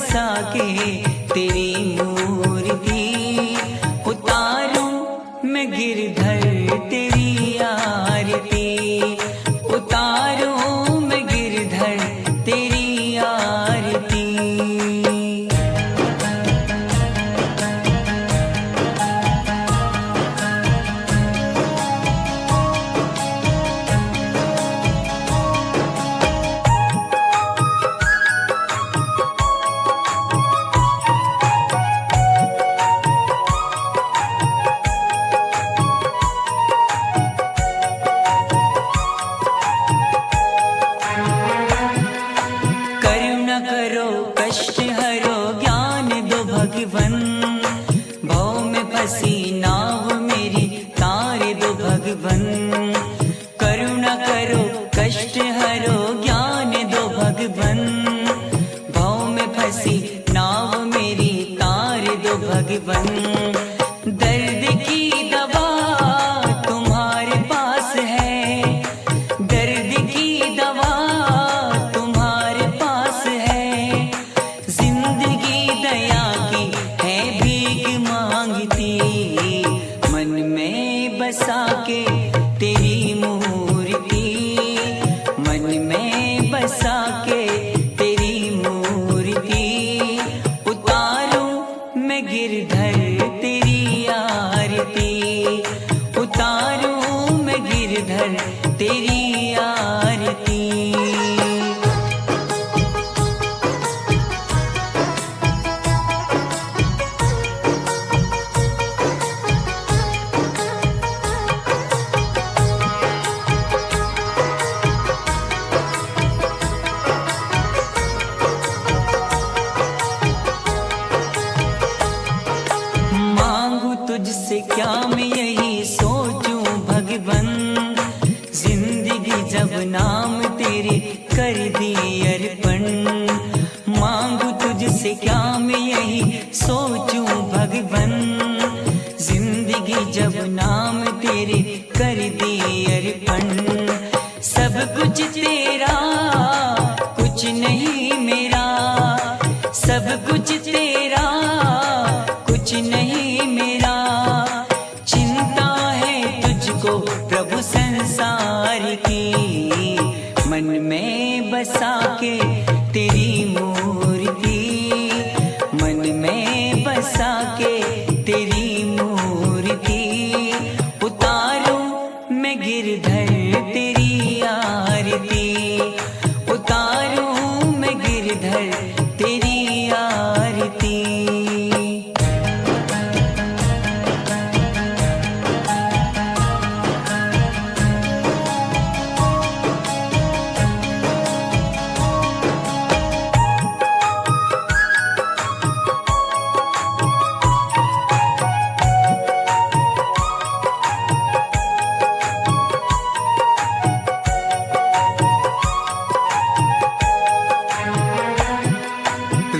बसा के तेरी मूर्ति, उतारूं मैं गिरधर तेरी आरती, उतारूं मैं गिरधर तेरी आरती। करो कष्ट हरो ज्ञान दो भगवन, भव में फंसी नाव मेरी तार दो भगवन। करुणा करो कष्ट हरो ज्ञान दो भगवन, भव में फंसी नाव मेरी तार दो भगवन। दर्द की दवा तुम्हारे पास है, दर्द की दवा तुम्हारे पास है, जिंदगी दया की है भीख मांगती, मन में बसा के तेरी मूर्ति, मन में बसा के तेरी मूर्ति, उतारूं मैं गिरधर तेरी आरती, उतारूं मैं गिरधर तेरी आरती। मांगू तुझसे क्या मैं यही सोचूं भगवन, जिंदगी जब नाम तेरे कर दी अर्पण। मांगू तुझसे क्या मैं यही सोचूं भगवन, जिंदगी जब नाम तेरे कर दी अर्पण। सब कुछ तेरा कुछ नहीं मेरा, सब कुछ तेरा कुछ नहीं मेरा, चिंता है तुझको प्रभु संसार की, मन में बसा के तेरी मूर्ति, मन में बसा के तेरी मूर्ति, उतारूं मैं गिरधर तेरी आरती, उतारूं मैं गिरधर तेरी आरती।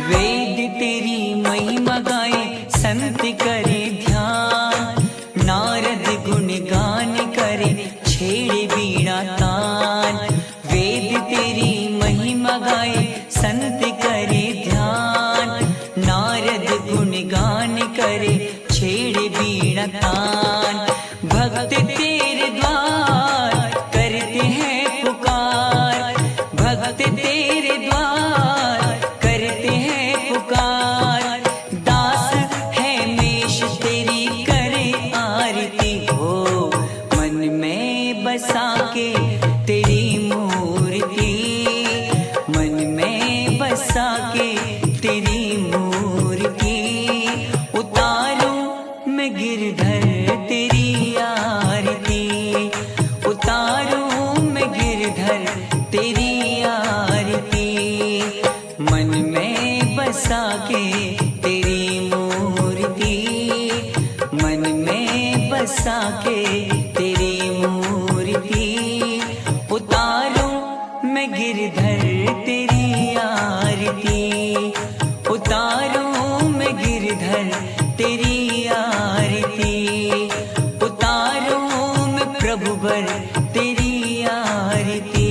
वेद तेरी महिमा गाए संत करे ध्यान, नारद गुण गान करे छेड़े बीड़ा तान। वेद तेरी महिमा गाए संत करे ध्यान, नारद गुण गान करे छेड़े बीड़ा तान। भक्त तेरे द्वार करते हैं पुकार, भक्त तेरे द्वार करते हैं पुकार। दास है मेष तेरी करे आरती हो, मन में बसा के तेरी मूर्ति, मन में बसा के तेरी मूर्ति, उतारूं मैं गिरधर तेरी आरती, उतारूं मैं गिरधर तेरी आरती, मन में बसा के तेरी मूर्ति, मन में बसा के तेरी मूर्ति, उतारूं मैं गिरधर तेरी आरती, उतारूं मैं गिरधर तेरी आरती, उतारूं मैं प्रभुवर तेरी आरती।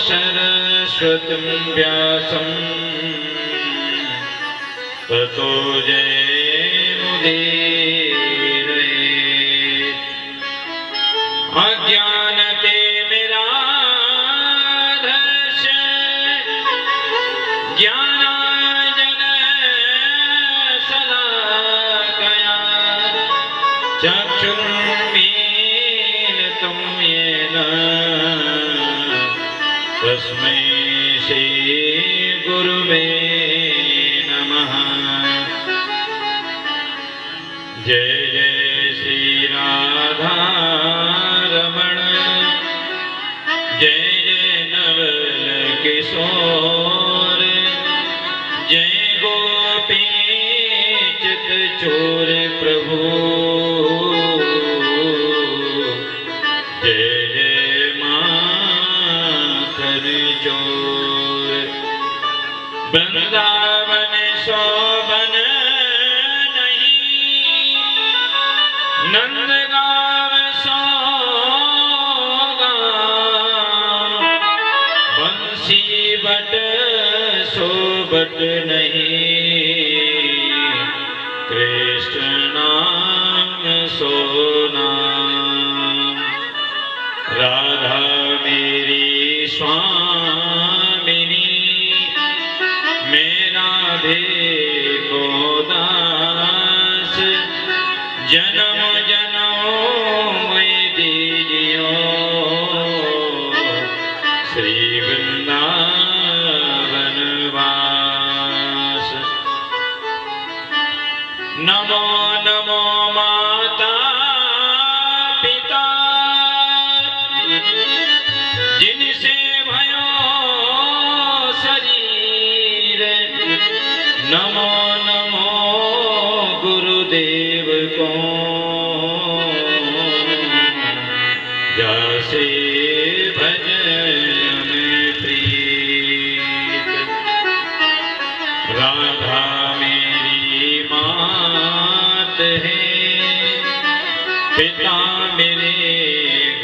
सरस्वतीं व्यासं ततो जयमुदीरयेत्। अज्ञानतिमिरान्धस्य ज्ञानाञ्जनशलाकया चक्षुरुन्मीलितं येन तस्मै श्रीगुरुवे नमः। जय जय श्री राधा रमण, जय जय नवल किशोर, जय गोपी चित चोर प्रभु, जय जय माखन चोर। वृंदावन शोभन नहीं, नंदगांव सोगा, बंसी बट सोबत नहीं, कृष्ण नाम सोनाम। राधा मेरी स्वामिनी, मेरा भी को दास, जन्म जन्म में दीजियो श्री वृंदावन वास। नमो नमो माता पिता, जिनसे भयो शरीर, नमो नमो गुरुदेव को, जैसे भजन में प्रीत। राधा मेरी मात है, पिता मेरे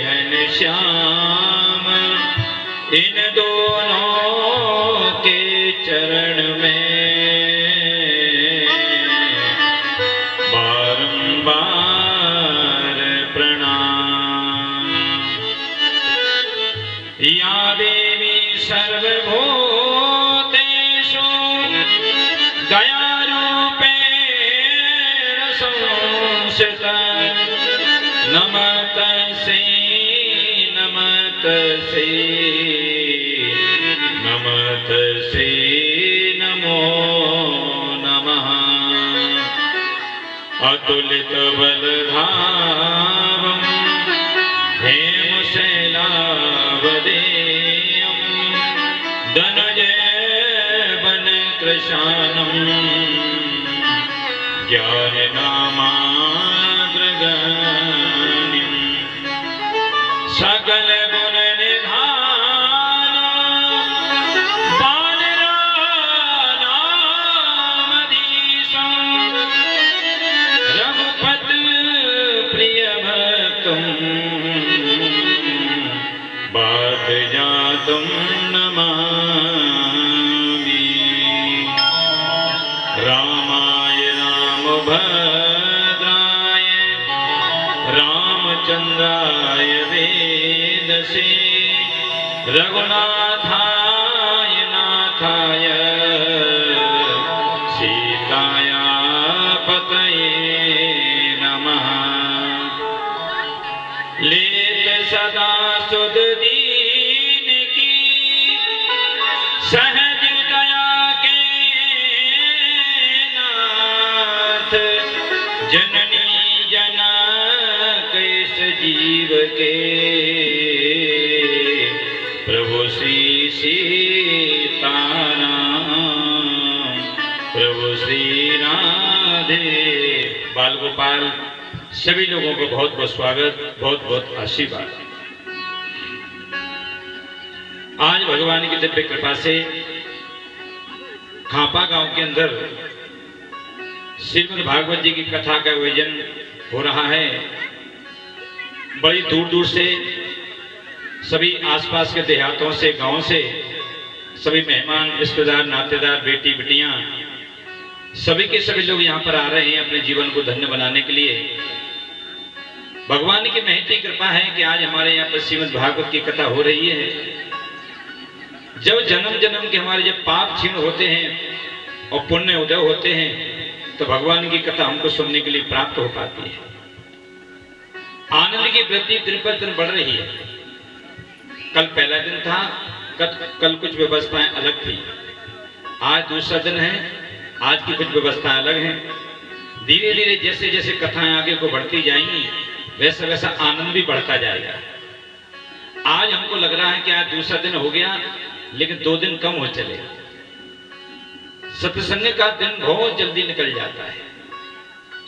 घनश्याम, इन दोनों के चरण में बारंबार प्रणाम। या देवी सर्वभूतेषु दयारूपेण संस्थिता, नमस्तस्यै नमस्तस्यै नमस्तस्यै नमो नमः। अतुलित बलधामं हेमशैलावदेयं, धनुजयवन कृशानं, ज्ञाननामाग्रगण्यं, सकल गुण निधान, बालरानामधीशं, रघुपत प्रिय भक्तं, बात जातं नमामि। रामाय रामभद्राय, रामचन्द्राय वेदसे, रघुनाथाय नाथाय, सीताया पतये नमः। लेत सदा सुध दीन की, सहज दया के नाथ, जननी जनक इस जीव के, प्रभु श्री सीताराम, प्रभु श्री राधे। बाल गोपाल सभी लोगों को बहुत बहुत स्वागत, बहुत बहुत आशीर्वाद। आज भगवान की दिव्य कृपा से खापा गांव के अंदर श्रीमद् भागवत जी की कथा का आयोजन हो रहा है। बड़ी दूर दूर से सभी आसपास के देहातों से, गांव से सभी मेहमान, रिश्तेदार, नातेदार, बेटी बेटियां, सभी के सभी लोग यहाँ पर आ रहे हैं अपने जीवन को धन्य बनाने के लिए। भगवान की महती कृपा है कि आज हमारे यहाँ पर श्रीमद् भागवत की कथा हो रही है। जब जन्म जन्म के हमारे जब पाप क्षीण होते हैं और पुण्य उदय होते हैं तो भगवान की कथा हमको सुनने के लिए प्राप्त हो पाती है। आनंद की वृद्धि दिन पर दिन बढ़ रही है। कल पहला दिन था, कल कुछ व्यवस्थाएं अलग थी, आज दूसरा दिन है, आज की कुछ व्यवस्थाएं अलग हैं। धीरे धीरे जैसे जैसे कथाएं आगे को बढ़ती जाएंगी वैसा वैसा आनंद भी बढ़ता जाएगा। आज हमको लग रहा है कि आज दूसरा दिन हो गया, लेकिन 2 दिन कम हो चले। सत्संग का दिन बहुत जल्दी निकल जाता है,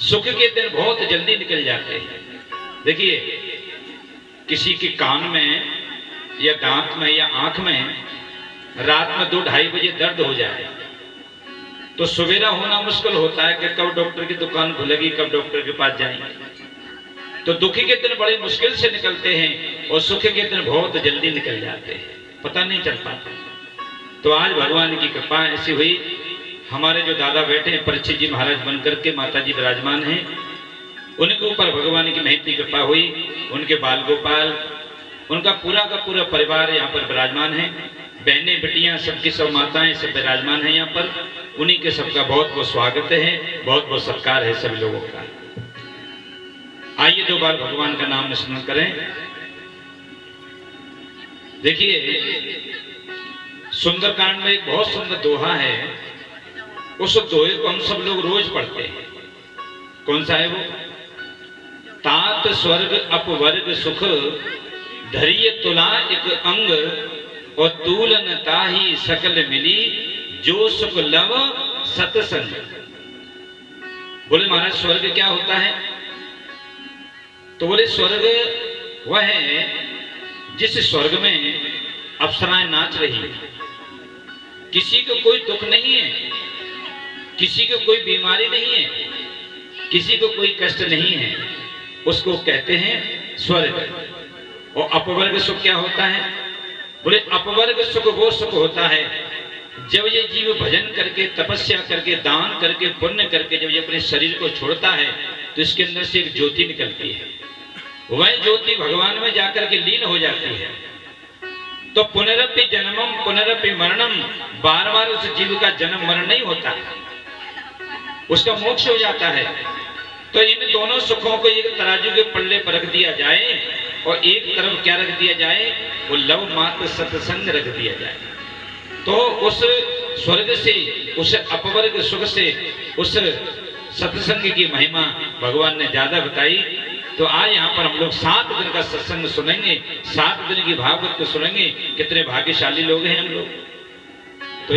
सुख के दिन बहुत जल्दी निकल जाते हैं। देखिए, किसी के कान में या दांत में या आंख में रात में 2-2:30 बजे दर्द हो जाए तो सवेरा होना मुश्किल होता है कि कब डॉक्टर की दुकान खुलेगी, कब डॉक्टर के पास जाएंगे। तो दुखी के दिन बड़े मुश्किल से निकलते हैं और सुख के दिन बहुत जल्दी निकल जाते हैं, पता नहीं चल पाता। तो आज भगवान की कृपा ऐसी हुई, हमारे जो दादा बैठे हैं परीक्षित जी महाराज बनकर के, माता जी विराजमान हैं, उनके ऊपर भगवान की महती कृपा हुई। उनके बाल गोपाल, उनका पूरा का पूरा परिवार यहाँ पर विराजमान है। बहनें, बेटियां, सबकी सब माताएं सब विराजमान हैं यहाँ पर। उन्हीं के सबका बहुत बहुत स्वागत है, बहुत बहुत सत्कार है सभी लोगों का। आइए 2 बार भगवान का नाम स्मरण करें। देखिए, सुंदरकांड में एक बहुत सुंदर दोहा है, उस दोहे को हम सब लोग रोज पढ़ते हैं। कौन सा है वो? तात स्वर्ग अपवर्ग सुख, धरिय तुला एक अंग, और तूलन ताही सकल मिली, जो सुख लव सतसंग। बोले महाराज स्वर्ग क्या होता है? तो बोले स्वर्ग वह है जिस स्वर्ग में अप्सराएं नाच रही है, किसी को कोई दुख नहीं है, किसी को कोई बीमारी नहीं है, किसी को कोई कष्ट नहीं है, उसको कहते हैं स्वर्ग। और अपवर्ग सुख क्या होता है? बोले अपवर्ग सुख वो सुख होता है जब ये जीव भजन करके, तपस्या करके, दान करके, पुण्य करके जब ये अपने शरीर को छोड़ता है तो इसके अंदर से एक ज्योति निकलती है। वह ज्योति भगवान में जाकर के लीन हो जाती है। तो पुनरपि जन्मम पुनरपि मरणम, बार बार उस जीव का जन्म मरण नहीं होता, उसका मोक्ष हो जाता है। तो इन दोनों सुखों को एक तराजू के पल्ले पर रख दिया जाए और एक तरफ क्या रख दिया जाए? वो लव मात्र सत्संग रख दिया जाए। तो उस स्वर्ग से, उस अपवर्ग सुख से, उस सत्संग की महिमा भगवान ने ज्यादा बताई। तो आज यहाँ पर हम लोग 7 दिन का सत्संग सुनेंगे, 7 दिन की भागवत को सुनेंगे। कितने भाग्यशाली लोग हैं हम लोग। तो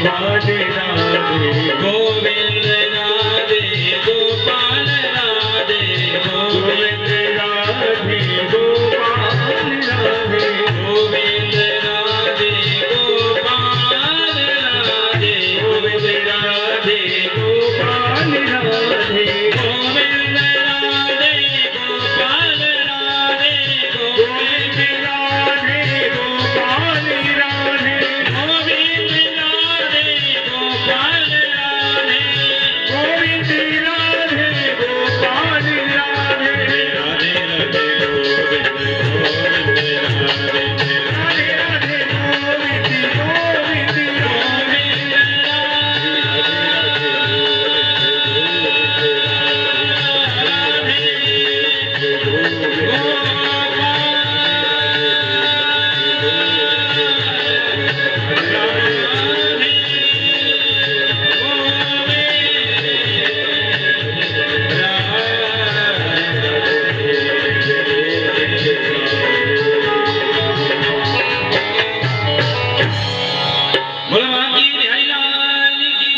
राधे राधे गोविंद राधे गोपाल राधे गोविंद राधे गोपाल राधे गोविंद राधे गोपाल राधे गोविंद राधे गोपाल राधे गोविंद राधे गोपाल राधे गोविंद राधे गोपाल राधे गोविंद राधे गोपाल राधे गोविंद राधे गोपाल राधे राधे राधे गोविंद गोविंद राधे राधे राधे गोविंद गोविंद गोविंद भगवान की हरिलाल की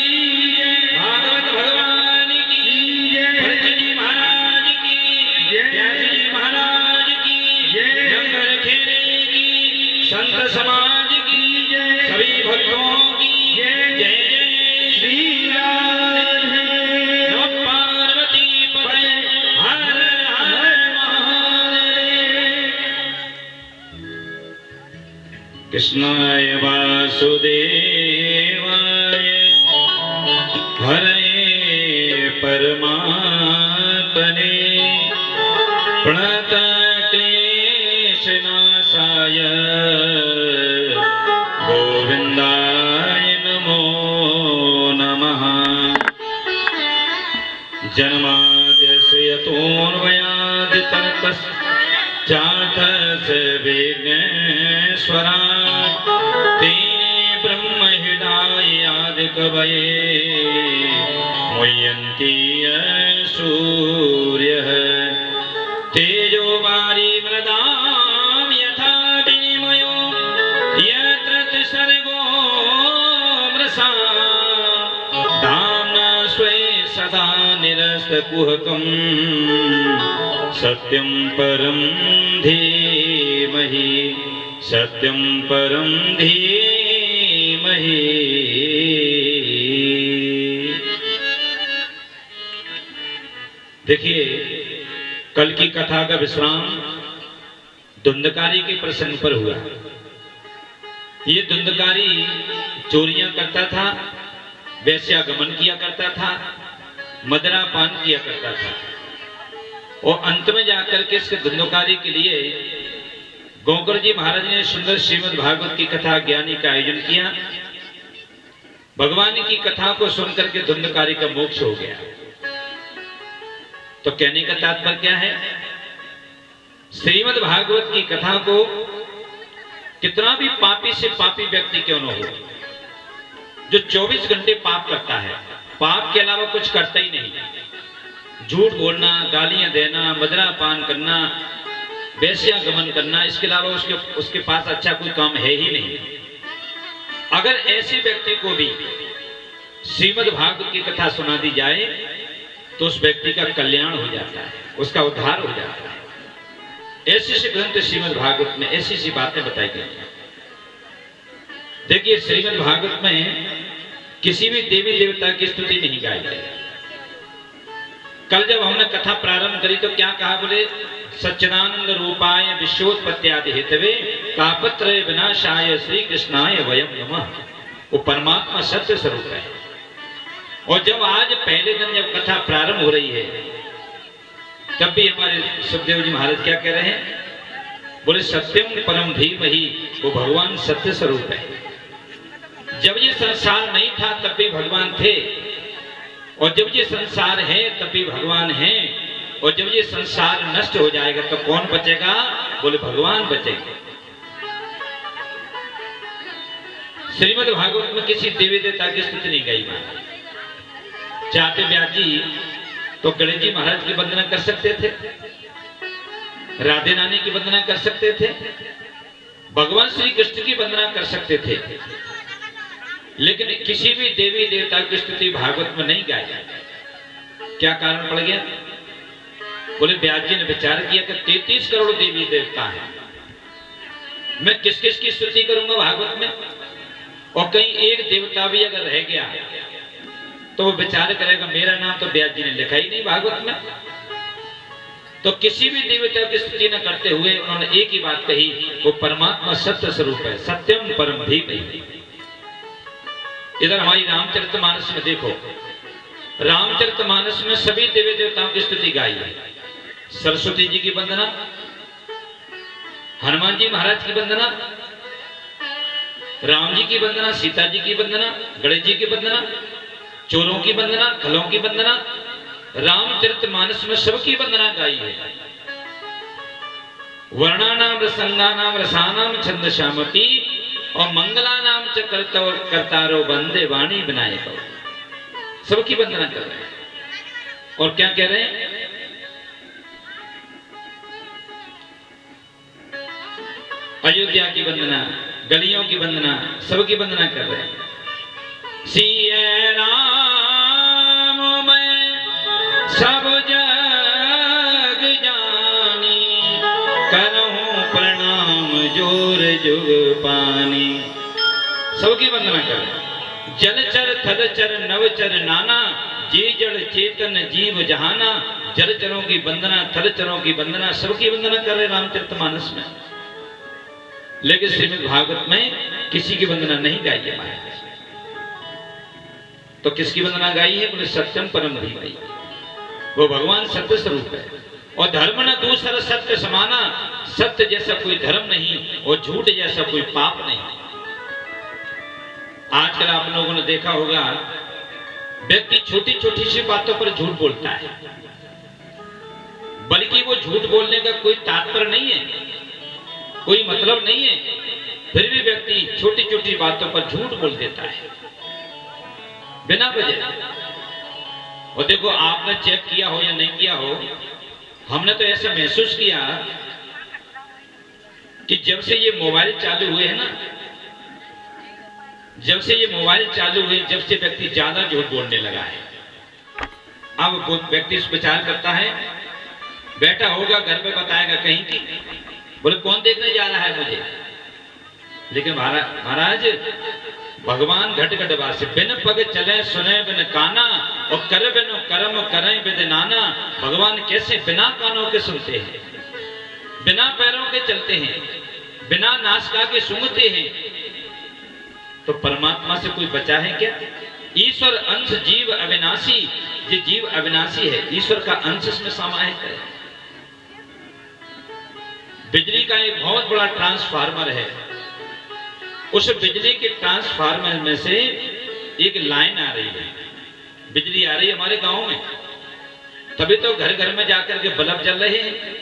भागवत भगवान की भरत जी महाराज की व्यास जी महाराज की जंगल खेरे की संत समाज की सभी भक्तों की जय जय श्री राधे नमः पार्वती पते हर हर महादेव कृष्णाय वासुदेवाय हरे परमात्मने प्रणतक्लेशनाशाय गोविन्दाय नमो नमः जन्माद्यस्य यतोऽन्वयादितरतश्च चार्थस्य विघ्नेश्वरात् तेने ब्रह्महृदायादिकवये मुह्यन्ति सूर्यः तेजो वारिमृदां यथा विनिमयो यत्र त्रिसर्गो मृषा धाम्ना स्वे सदा निरस्तकुहकम् सत्यं परं धीमहि सत्यं परं धीमहि देखिए कल की कथा का विश्राम धुंधकारी के प्रसंग पर हुआ। ये धुंधकारी चोरियां करता था, वेश्यागमन किया करता था, मदिरा पान किया करता था और अंत में जाकर के इसके धुंधकारी के लिए गोकर जी महाराज ने सुंदर श्रीमद् भागवत की कथा ज्ञानी का आयोजन किया। भगवान की कथा को सुनकर के धुंधकारी का मोक्ष हो गया। तो कहने का तात्पर्य क्या है? श्रीमद् भागवत की कथा को कितना भी पापी से पापी व्यक्ति क्यों न हो, जो 24 घंटे पाप करता है, पाप के अलावा कुछ करता ही नहीं, झूठ बोलना, गालियां देना, मदिरा पान करना, वेश्यागमन करना, इसके अलावा उसके पास अच्छा कोई काम है ही नहीं। अगर ऐसे व्यक्ति को भी श्रीमद् भागवत की कथा सुना दी जाए तो उस व्यक्ति का कल्याण हो जाता है, उसका उद्धार हो जाता है। ऐसी सी ग्रंथ श्रीमद् भागवत में ऐसी सी बातें बताई गई हैं। देखिए श्रीमद् भागवत में किसी भी देवी देवता की स्तुति नहीं गाई गई। कल जब हमने कथा प्रारंभ करी तो क्या कहा? बोले सच्चिदानंद रूपाय विश्वोत्पत्त्यादि हेतवे तापत्रय विनाशाय श्री कृष्णाय वयम नमः। वो परमात्मा सत्य स्वरूप है। और जब आज पहले दिन जब कथा प्रारंभ हो रही है तब भी हमारे सुखदेव जी महाराज क्या कह रहे हैं? बोले सत्यम परम धीमहि, वो भगवान सत्य स्वरूप है। जब ये संसार नहीं था तब भी भगवान थे, और जब ये संसार है तब भी भगवान है, और जब ये संसार नष्ट हो जाएगा तो कौन बचेगा? बोले भगवान बचेंगे। श्रीमद् भागवत में किसी देवी देवता की स्तुति नहीं गई। चाहते व्यास जी तो गणेश जी महाराज की वंदना कर सकते थे, राधे नानी की वंदना कर सकते थे, भगवान श्री कृष्ण की वंदना कर सकते थे, लेकिन किसी भी देवी देवता की स्तुति भागवत में नहीं गाई जाती। क्या कारण पड़ गया? बोले व्यास जी ने विचार किया कि 33 करोड़ देवी देवता हैं, मैं किस किस की स्तुति करूंगा भागवत में? और कहीं एक देवता भी अगर रह गया तो वो विचार करेगा मेरा नाम तो व्यास जी ने लिखा ही नहीं भागवत में। तो किसी भी देवता की स्तुति न करते हुए उन्होंने एक ही बात कही, वो परमात्मा सत्य स्वरूप है, सत्यम परम धीमहि। इधर हमारी रामचरितमानस में देखो, रामचरितमानस में सभी देवी देवताओं की स्तुति गाई है। सरस्वती जी की वंदना, हनुमान जी महाराज की वंदना, राम जी की वंदना, सीता जी की वंदना, गणेश जी की वंदना, चोरों की वंदना, खलों की वंदना, रामचरितमानस में सबकी वंदना गाई है। वर्णानाम रसंगानाम रसानाम छंदश्यामपि और मंगलानाम च कर्तारो वंदे वाणी बनाए कहो, सबकी वंदना कर रहे हैं। और क्या कह रहे हैं? अयोध्या की वंदना, गलियों की वंदना, सबकी वंदना कर रहे हैं। सिया राम मैं सब जग जानी, करहूं प्रणाम जोर जुग पानी, सबकी वंदना कर रहे हैं। जलचर थलचर नवचर नाना, जे जड़ चेतन जीव जहाना, जलचरों की वंदना, थलचरों की वंदना, सबकी वंदना कर रहे रामचरितमानस में। लेकिन श्रीमद् भागवत में किसी की वंदना नहीं गाई है महाराज। तो किसकी वंदना गाई है? बोले सत्यम परम धीमहि, वो भगवान सत्य स्वरूप है। और धर्म न दूसरा सत्य समाना, सत्य जैसा कोई धर्म नहीं और झूठ जैसा कोई पाप नहीं। आजकल आप लोगों ने देखा होगा, व्यक्ति छोटी छोटी सी बातों पर झूठ बोलता है, बल्कि वो झूठ बोलने का कोई तात्पर्य नहीं है, कोई मतलब नहीं है, फिर भी व्यक्ति छोटी छोटी बातों पर झूठ बोल देता है बिना वजह। और देखो, आपने चेक किया हो या नहीं किया हो, हमने तो ऐसा महसूस किया कि जब से ये मोबाइल चालू हुए हैं ना, जब से ये मोबाइल चालू हुए, जब से व्यक्ति ज्यादा झूठ बोलने लगा है। अब वो व्यक्ति विचार करता है, बैठा होगा घर में, बताएगा कहीं की, बोले कौन देखने जा रहा है मुझे। लेकिन महाराज भगवान घट घट वासे, बिन पग चले सुने बिन काना, और कर बिनो कर्म करें बिद नाना। भगवान कैसे बिना कानों के सुनते हैं, बिना पैरों के चलते हैं, बिना नासिका के सूंघते हैं, तो परमात्मा से कोई बचा है क्या? ईश्वर अंश जीव अविनाशी, ये जीव अविनाशी है, ईश्वर का अंश इसमें समाहित है। बिजली का एक बहुत बड़ा ट्रांसफार्मर है, उस बिजली के ट्रांसफार्मर में से एक लाइन आ रही है, बिजली आ रही है हमारे गांव में, तभी तो घर घर में जाकर के बल्ब जल रहे हैं,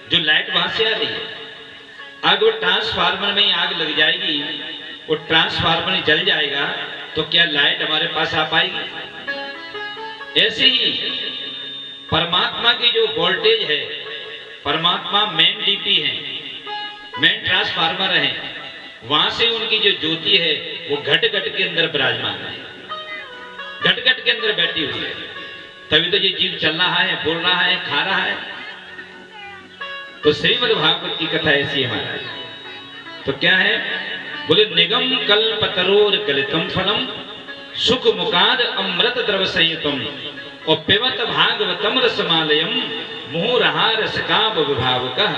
जो लाइट वहां से आ रही है। अगर वो ट्रांसफार्मर में ही आग लग जाएगी, वो ट्रांसफार्मर जल जाएगा, तो क्या लाइट हमारे पास आ पाएगी? ऐसे ही परमात्मा की जो वोल्टेज है, परमात्मा मेन डीपी है, मेन ट्रांसफार्मर है, वहां से उनकी जो ज्योति है वो घट घट के अंदर विराजमान है, घट घट के अंदर बैठी हुई है, तभी तो ये जीव चल रहा है, बोल रहा है, खा रहा है। तो श्रीमद् भागवत की कथा ऐसी है महाराज। तो क्या है? बोले निगम कल्पतरोर गलितम फलम, सुख मुकाद अमृत द्रव संयुतम, और पिबत भागवतम रसमालयम, मुहुरहा रसकाम विभावकः।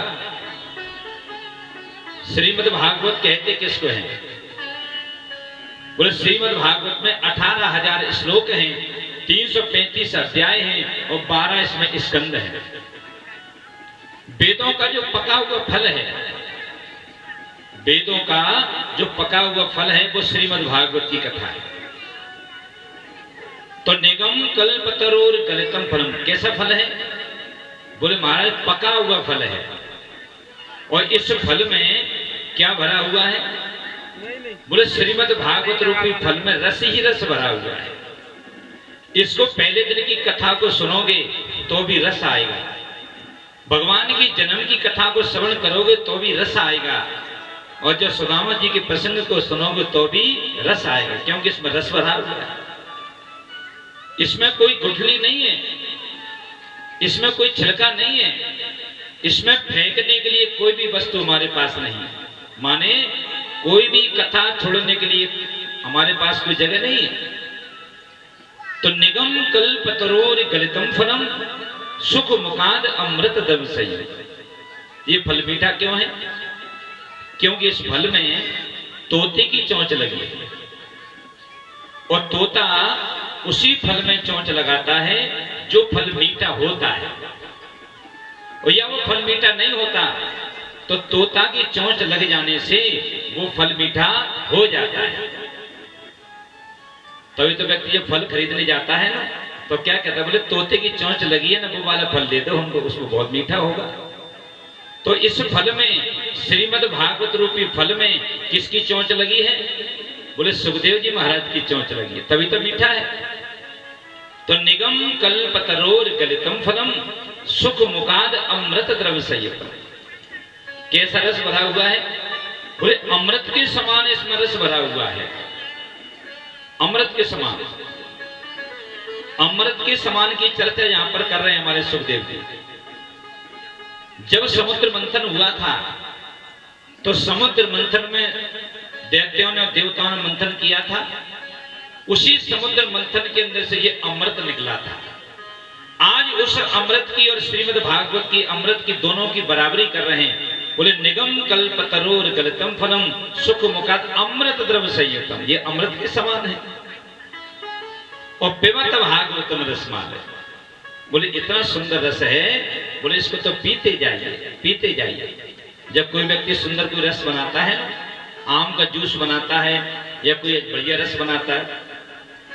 श्रीमद् भागवत कहते किसको है? बोले श्रीमद् भागवत में 18,000 श्लोक हैं, 335 अध्याय हैं और 12 इसमें स्कंद हैं। वेदों का जो पका हुआ फल है, वेदों का जो पका हुआ फल है, वो श्रीमद् भागवत की कथा है। तो निगम कल्पतरोर गलितम फलम, कैसा फल है? बोले महाराज पका हुआ फल है, और इस फल में क्या भरा हुआ है? बोले श्रीमद् भागवत रूपी फल में रस ही रस भरा हुआ है। इसको पहले दिन की कथा को सुनोगे तो भी रस आएगा, भगवान की जन्म की कथा को श्रवण करोगे तो भी रस आएगा, और जो सुदामा जी के प्रसंग को सुनोगे तो भी रस आएगा, क्योंकि इसमें रस भरा हुआ है। इसमें कोई गुठली नहीं है, इसमें कोई छिलका नहीं है, इसमें फेंकने के लिए कोई भी वस्तु हमारे पास नहीं, माने कोई भी कथा छोड़ने के लिए हमारे पास कोई जगह नहीं है। तो निगम कल्प तरोर गलितम फलम सुख मुखाद अमृत दम सही। ये फल मीठा क्यों है? क्योंकि इस फल में तोते की चोंच लगी है, और तोता उसी फल में चोंच लगाता है जो फल मीठा होता है, और या वो फल मीठा नहीं होता तो तोता की चोंच लग जाने से वो फल मीठा हो जाता है। तभी तो व्यक्ति जब फल खरीदने जाता है ना, तो क्या कहता है, बोले तोते की चोंच लगी है ना, वो वाला फल दे दो हमको, उसमें बहुत मीठा होगा। तो इस फल में, श्रीमद् भागवत रूपी फल में किसकी चोंच लगी है? बोले सुखदेव जी महाराज की चोंच लगी है, तभी तो मीठा है। तो निगम कल्पतरोर गलितम फलम सुख मुखाद अमृत द्रव्य संयुक्त। कैसा रस भरा हुआ है? बोले अमृत के समान इसमें रस भरा हुआ है, अमृत के समान। अमृत के समान की चर्चा यहां पर कर रहे हैं हमारे सुखदेव जी। जब समुद्र मंथन हुआ था तो समुद्र मंथन में दैत्यों ने और देवताओं ने मंथन किया था, उसी समुद्र मंथन के अंदर से ये अमृत निकला था। आज उस अमृत की और श्रीमद् भागवत की अमृत की दोनों की बराबरी कर रहे हैं। बोले निगम कल्प तरोर गलितम फलम सुख मुखात अमृत द्रव्य संयुक्तम। ये अमृत के समान है। और पिबत भागवतम रसमाल है। बोले इतना सुंदर रस है, बोले इसको तो पीते जाइए, पीते जाइए। जब कोई व्यक्ति सुंदर कोई रस बनाता है, आम का जूस बनाता है या कोई बढ़िया रस बनाता है,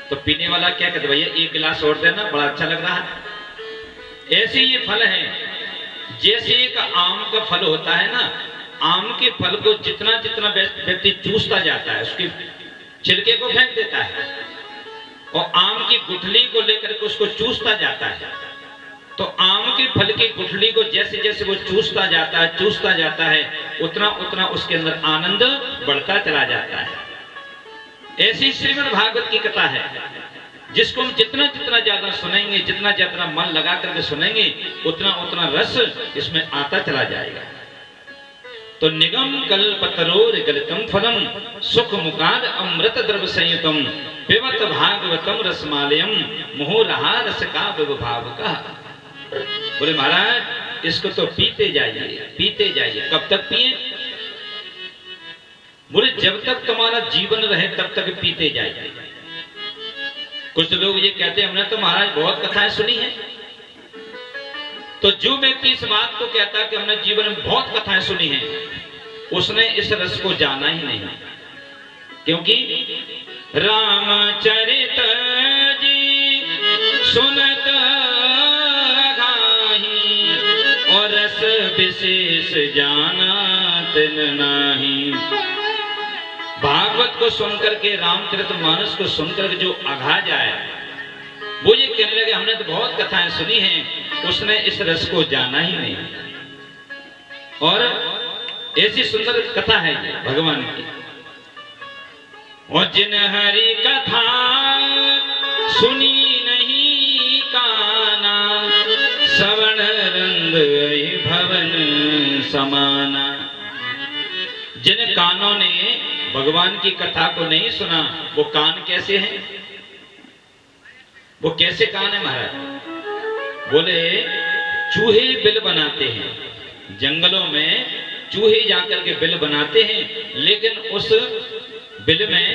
तो पीने वाला क्या कहता है, भैया एक गिलास और देना, बड़ा अच्छा लग रहा है। ऐसे ये फल है, जैसे एक आम का फल होता है ना, आम के फल को जितना जितना व्यक्ति चूसता जाता है, उसके छिलके को फेंक देता है और आम की गुठली को लेकर के उसको चूसता जाता है, तो आम के फल की गुठली को जैसे जैसे वो चूसता जाता है उतना उतना उसके अंदर आनंद बढ़ता चला जाता है। ऐसी श्रीमद् भागवत की कथा है, जिसको हम जितना जितना ज्यादा सुनेंगे, जितना जितना मन लगा करके सुनेंगे, उतना उतना रस इसमें आता चला जाएगा। तो निगम कल्पतरोर गलितम फलम सुख मुखाद अमृत द्रव्य संयुतम पिबत भागवतम रसमालयम मुहुरहा रस का विभाव का। बोले महाराज इसको तो पीते जाइए, पीते जाइए। कब तक पिए? बोले जब तक तुम्हारा जीवन रहे तब तक पीते जाइए। कुछ लोग ये कहते हैं हमने तो महाराज बहुत कथाएं सुनी है। तो जो व्यक्ति इस बात को कहता है कि हमने जीवन में बहुत कथाएं सुनी हैं, उसने इस रस को जाना ही नहीं। क्योंकि रामचरित जी सुनत गाही और रस विशेष जानात नाही। भागवत को सुनकर के, रामचरित मानस को सुनकर के जो अघा जाए, वो ये कहने लगे हमने तो बहुत कथाएं सुनी हैं, उसने इस रस को जाना ही नहीं। और ऐसी सुंदर कथा है ये भगवान की। और जिन हरि कथा सुनी नहीं काना, श्रवण रंग भवन समाना। जिन कानों ने भगवान की कथा को नहीं सुना, वो कान कैसे हैं? वो कैसे कान है महाराज? बोले चूहे बिल बनाते हैं, जंगलों में चूहे जाकर के बिल बनाते हैं, लेकिन उस बिल में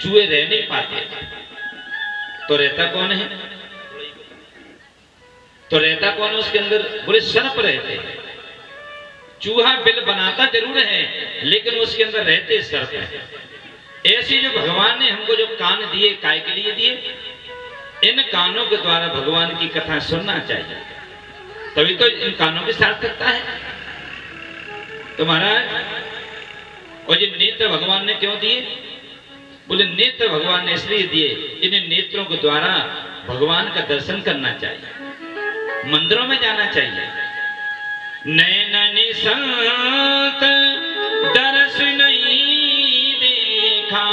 चूहे रह नहीं पाते। तो रहता कौन है? तो रहता कौन है उसके अंदर? बोले सर्प रहते हैं। चूहा बिल बनाता जरूर है, लेकिन उसके अंदर रहते सर्प है। ऐसे जो भगवान ने हमको जो कान दिए, काय के लिए दिए? इन कानों के द्वारा भगवान की कथा सुनना चाहिए, तभी तो इन कानों की सार्थकता है। तो महाराज और ये नेत्र भगवान ने क्यों दिए? बोले नेत्र भगवान ने इसलिए दिए, इन नेत्रों के द्वारा भगवान का दर्शन करना चाहिए, मंदिरों में जाना चाहिए। नैननि संत दरस नहीं देखा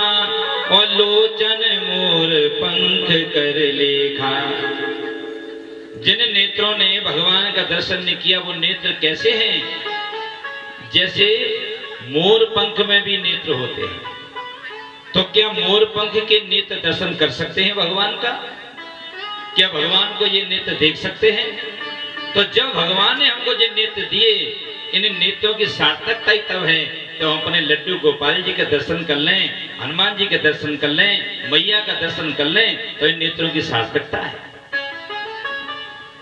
और लोचन मोर पंख कर लेखा। जिन नेत्रों ने भगवान का दर्शन नहीं किया वो नेत्र कैसे हैं? जैसे मोर पंख में भी नेत्र होते हैं। तो क्या मोर पंख के नेत्र दर्शन कर सकते हैं भगवान का? क्या भगवान को ये नेत्र देख सकते हैं? तो जब भगवान ने हमको ये नेत्र दिए, इन नेत्रों की सार्थकता ही तब है तो हम अपने लड्डू गोपाल जी का दर्शन कर लें, हनुमान जी का दर्शन कर लें, मैया का दर्शन कर लें, तो इन नेत्रों की सार्थकता है।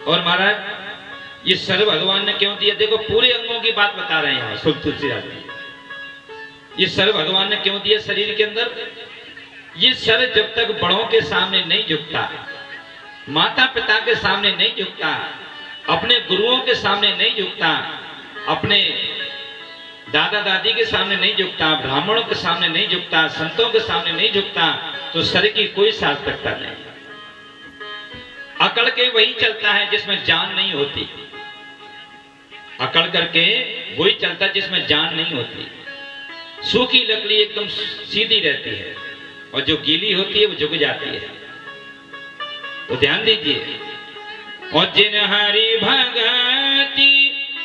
और महाराज ये सर भगवान ने क्यों दिया? देखो पूरे अंगों की बात बता रहे हैं यहाँ तुलसीदास जी। ये सर भगवान ने क्यों दिया शरीर के अंदर? ये सर जब तक बड़ों के सामने नहीं झुकता, माता पिता के सामने नहीं झुकता, अपने गुरुओं के सामने नहीं झुकता, अपने दादा दादी के सामने नहीं झुकता, ब्राह्मणों के सामने नहीं झुकता, संतों के सामने नहीं झुकता, तो सर की कोई सार्थकता नहीं। अकड़ के वही चलता है जिसमें जान नहीं होती। अकड़ करके वही चलता है जिसमें जान नहीं होती। सूखी लकड़ी एकदम सीधी रहती है और जो गीली होती है वो झुक जाती है। तो ध्यान दीजिए। और जिन हरि भगति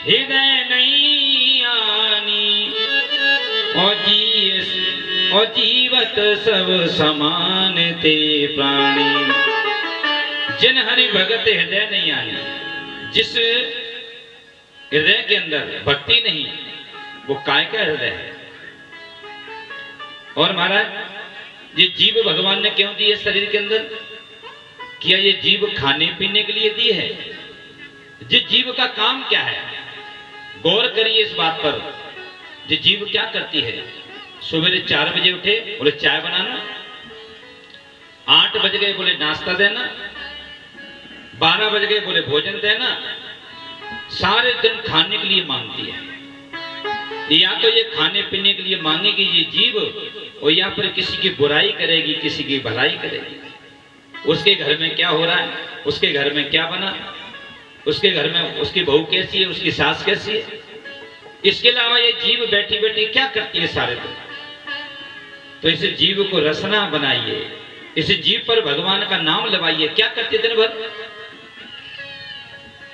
हृदय नहीं आनी और जीवत सब समान ते प्राणी। जिन हरि भगत हृदय नहीं आनी, जिस हृदय के अंदर भक्ति नहीं, वो काय का हृदय है। और महाराज ये जीव भगवान ने क्यों दी है शरीर के अंदर? क्या ये जीव खाने पीने के लिए दी है? जिस जीव का काम क्या है? गौर करिए इस बात पर। ये जीव क्या करती है? सवेरे 4 बजे उठे, बोले चाय बनाना, 8 बज गए बोले नाश्ता देना, 12 बज गए बोले भोजन देना, सारे दिन खाने के लिए मांगती है। या तो ये खाने पीने के लिए मांगेगी ये जीव, और या फिर किसी की बुराई करेगी, किसी की भलाई करेगी। उसके घर में क्या हो रहा है, उसके घर में क्या बना, उसके घर में उसकी बहू कैसी है, उसकी सास कैसी है, इसके अलावा ये जीव बैठी बैठी क्या करती है सारे दिन। तो इस जीव को रसना बनाइए, इस जीव पर भगवान का नाम लगाइए। क्या करते दिन भर?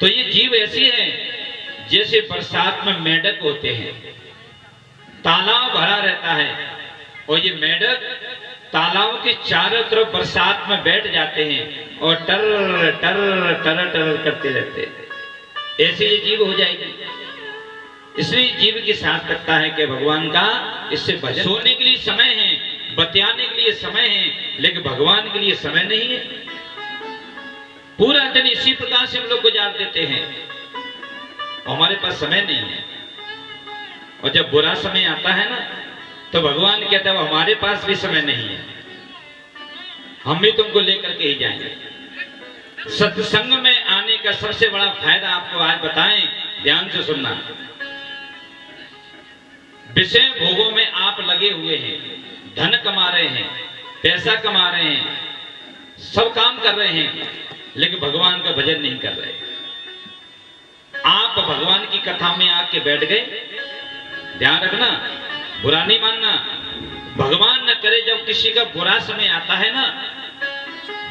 तो ये जीव ऐसी है जैसे बरसात में मेंढक होते हैं, तालाब भरा रहता है और ये मेंढक तालाब के चारों तरफ बरसात में बैठ जाते हैं और टर टर टर टर करते रहते हैं। ऐसे ये जीव हो जाएगी। इसलिए जीव की सार्थकता है कि भगवान का इससे भजन। सोने के लिए समय है, बतियाने के लिए समय है, लेकिन भगवान के लिए समय नहीं है। पूरा दिन इसी प्रकार से हम लोग गुजार देते हैं, हमारे पास समय नहीं है। और जब बुरा समय आता है ना, तो भगवान कहता है हमारे पास भी समय नहीं है, हम भी तुमको लेकर के ही जाएंगे। सत्संग में आने का सबसे बड़ा फायदा आपको आज बताएं, ध्यान से सुनना। विषय भोगों में आप लगे हुए हैं, धन कमा रहे हैं, पैसा कमा रहे हैं, सब काम कर रहे हैं, लेकिन भगवान का भजन नहीं कर रहे। आप भगवान की कथा में आके बैठ गए, ध्यान रखना, बुरा नहीं मानना। भगवान न करे जब किसी का बुरा समय आता है ना,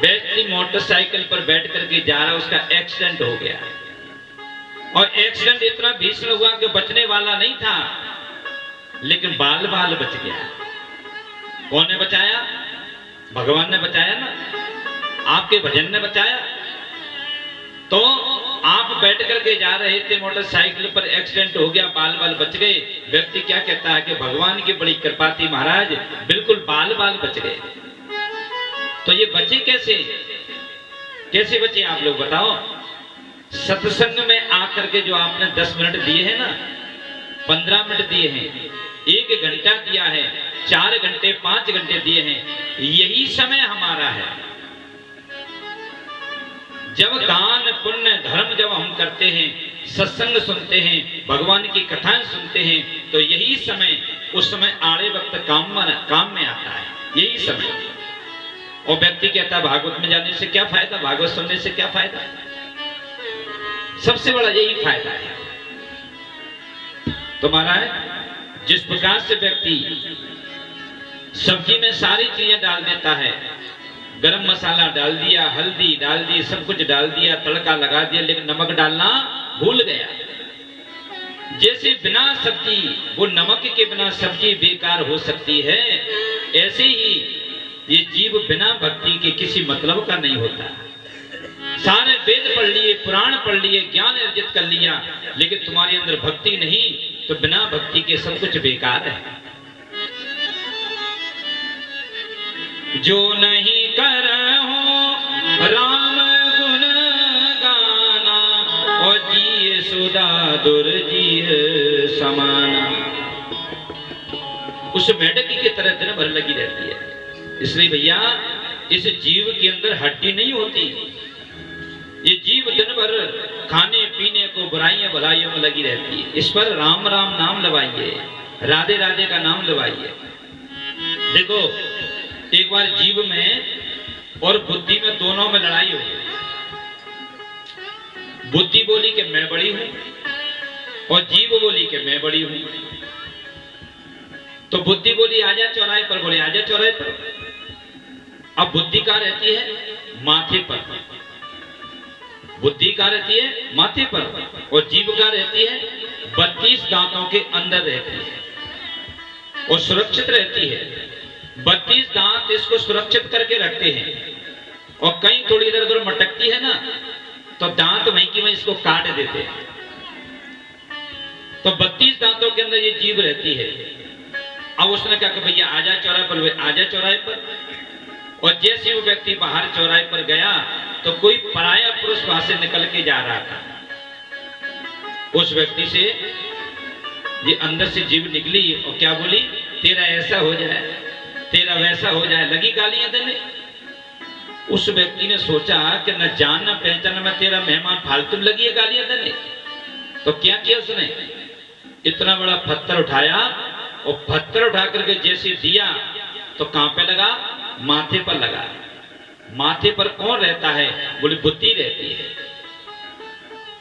व्यक्ति मोटरसाइकिल पर बैठ करके जा रहा है, उसका एक्सीडेंट हो गया और एक्सीडेंट इतना भीषण हुआ कि बचने वाला नहीं था, लेकिन बाल बाल बच गया। कौन ने बचाया? भगवान ने बचाया ना, आपके भजन ने बचाया। तो आप बैठ करके जा रहे थे मोटरसाइकिल पर, एक्सीडेंट हो गया, बाल बाल बच गए। व्यक्ति क्या कहता है कि भगवान की बड़ी कृपा थी महाराज, बिल्कुल बाल बाल बच गए। तो ये बचे कैसे? कैसे बचे आप लोग बताओ? सत्संग में आकर के जो आपने 10 मिनट दिए हैं ना, 15 मिनट दिए हैं, 1 घंटा दिया है, 4 घंटे 5 घंटे दिए हैं, यही समय हमारा है। जब दान पुण्य धर्म जब हम करते हैं, सत्संग सुनते हैं, भगवान की कथाएं सुनते हैं, तो यही समय, उस समय आड़े वक्त काम में आता है, यही समय। और व्यक्ति कहता है भागवत में जाने से क्या फायदा, भागवत सुनने से क्या फायदा? सबसे बड़ा यही फायदा है। तो महाराज जिस प्रकार से व्यक्ति सब्जी में सारी चीजें डाल देता है, गरम मसाला डाल दिया, हल्दी डाल दी, सब कुछ डाल दिया, तड़का लगा दिया, लेकिन नमक डालना भूल गया। जैसे बिना सब्जी, वो नमक के बिना सब्जी बेकार हो सकती है, ऐसे ही ये जीव बिना भक्ति के किसी मतलब का नहीं होता। सारे वेद पढ़ लिए, पुराण पढ़ लिए, ज्ञान अर्जित कर लिया, लेकिन तुम्हारे अंदर भक्ति नहीं, तो बिना भक्ति के सब कुछ बेकार है। जो नहीं करहु राम गुण गाना, और जिए सुधा दुर्जीह समाना। उस मेढक की तरह दिन भर लगी रहती है। इसलिए भैया, इस जीव के अंदर हड्डी नहीं होती। ये जीव दिन भर खाने पीने को, बुराइयां भलाइयों में लगी रहती है। इस पर राम राम नाम लगाइए, राधे राधे का नाम लगाइए। देखो, एक बार जीव में और बुद्धि में, दोनों में लड़ाई हो गई। बुद्धि बोली कि मैं बड़ी हूं, और जीव बोली कि मैं बड़ी हूं। तो बुद्धि बोली आजा चौराहे पर, बोले आजा चौराहे पर। अब बुद्धि कहां रहती है? माथे पर। बुद्धि कहां रहती है? माथे पर। और जीव कहां रहती है? 32 दांतों के अंदर रहती है और सुरक्षित रहती है। 32 दांत इसको सुरक्षित करके रखते हैं, और कहीं थोड़ी इधर उधर मटकती है ना, तो दांत वहीं की वहीं इसको काट देते हैं। तो 32 दांतों के अंदर ये जीव रहती है। अब उसने कहा कि भैया आजा चौराहे पर, आजा चौराहे पर। और जैसे वो व्यक्ति बाहर चौराहे पर गया, तो कोई पराया पुरुष वहां से निकल के जा रहा था। उस व्यक्ति से ये अंदर से जीव निकली और क्या बोली? तेरा ऐसा हो जाए, तेरा वैसा हो जाए, लगी गालियां देने। उस व्यक्ति ने सोचा कि न जान न पहचान, मैं तेरा मेहमान, फालतू लगी है गालियां देने। तो क्या किया उसने? इतना बड़ा पत्थर उठाया, और पत्थर उठा करके जैसे दिया, तो कहां पे लगा? माथे पर लगा। माथे पर कौन रहता है? बोले बुद्धि रहती है।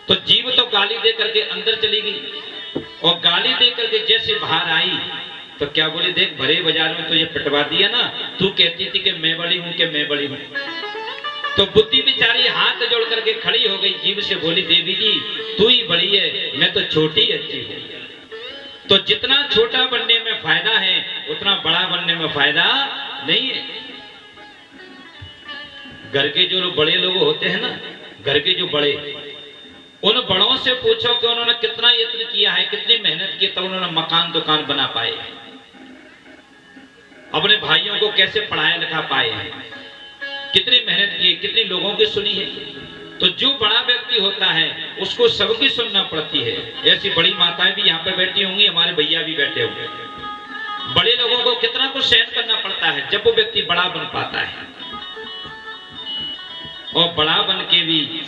तो जीव तो गाली दे करके अंदर चली गई, और गाली दे करके जैसे बाहर आई, तो क्या बोले? देख, भरे बाजार में तो ये पिटवा दिया ना, तू कहती थी कि मैं बड़ी हूं, कि मैं बड़ी हूं। तो बुद्धि बेचारी हाथ जोड़ करके खड़ी हो गई, जीव से बोली, देवी जी तू ही बड़ी है, मैं तो छोटी अच्छी हूं। तो जितना छोटा बनने में फायदा है, उतना बड़ा बनने में फायदा नहीं है। घर के जो बड़े लोग होते हैं ना, घर के जो बड़े, उन बड़ों से पूछो कि उन्होंने कितना यत्न किया है, कितनी मेहनत की, तब उन्होंने मकान दुकान बना पाए, अपने भाइयों को कैसे पढ़ाया लिखा पाए हैं, कितनी मेहनत की, कितने लोगों की सुनी है। तो जो बड़ा व्यक्ति होता है उसको सबकी सुनना पड़ती है। ऐसी बड़ी माताएं भी यहाँ पे बैठी होंगी, हमारे भैया भी बैठे होंगे। बड़े लोगों को कितना कुछ सहन करना पड़ता है जब वो व्यक्ति बड़ा बन पाता है, और बड़ा बन के भी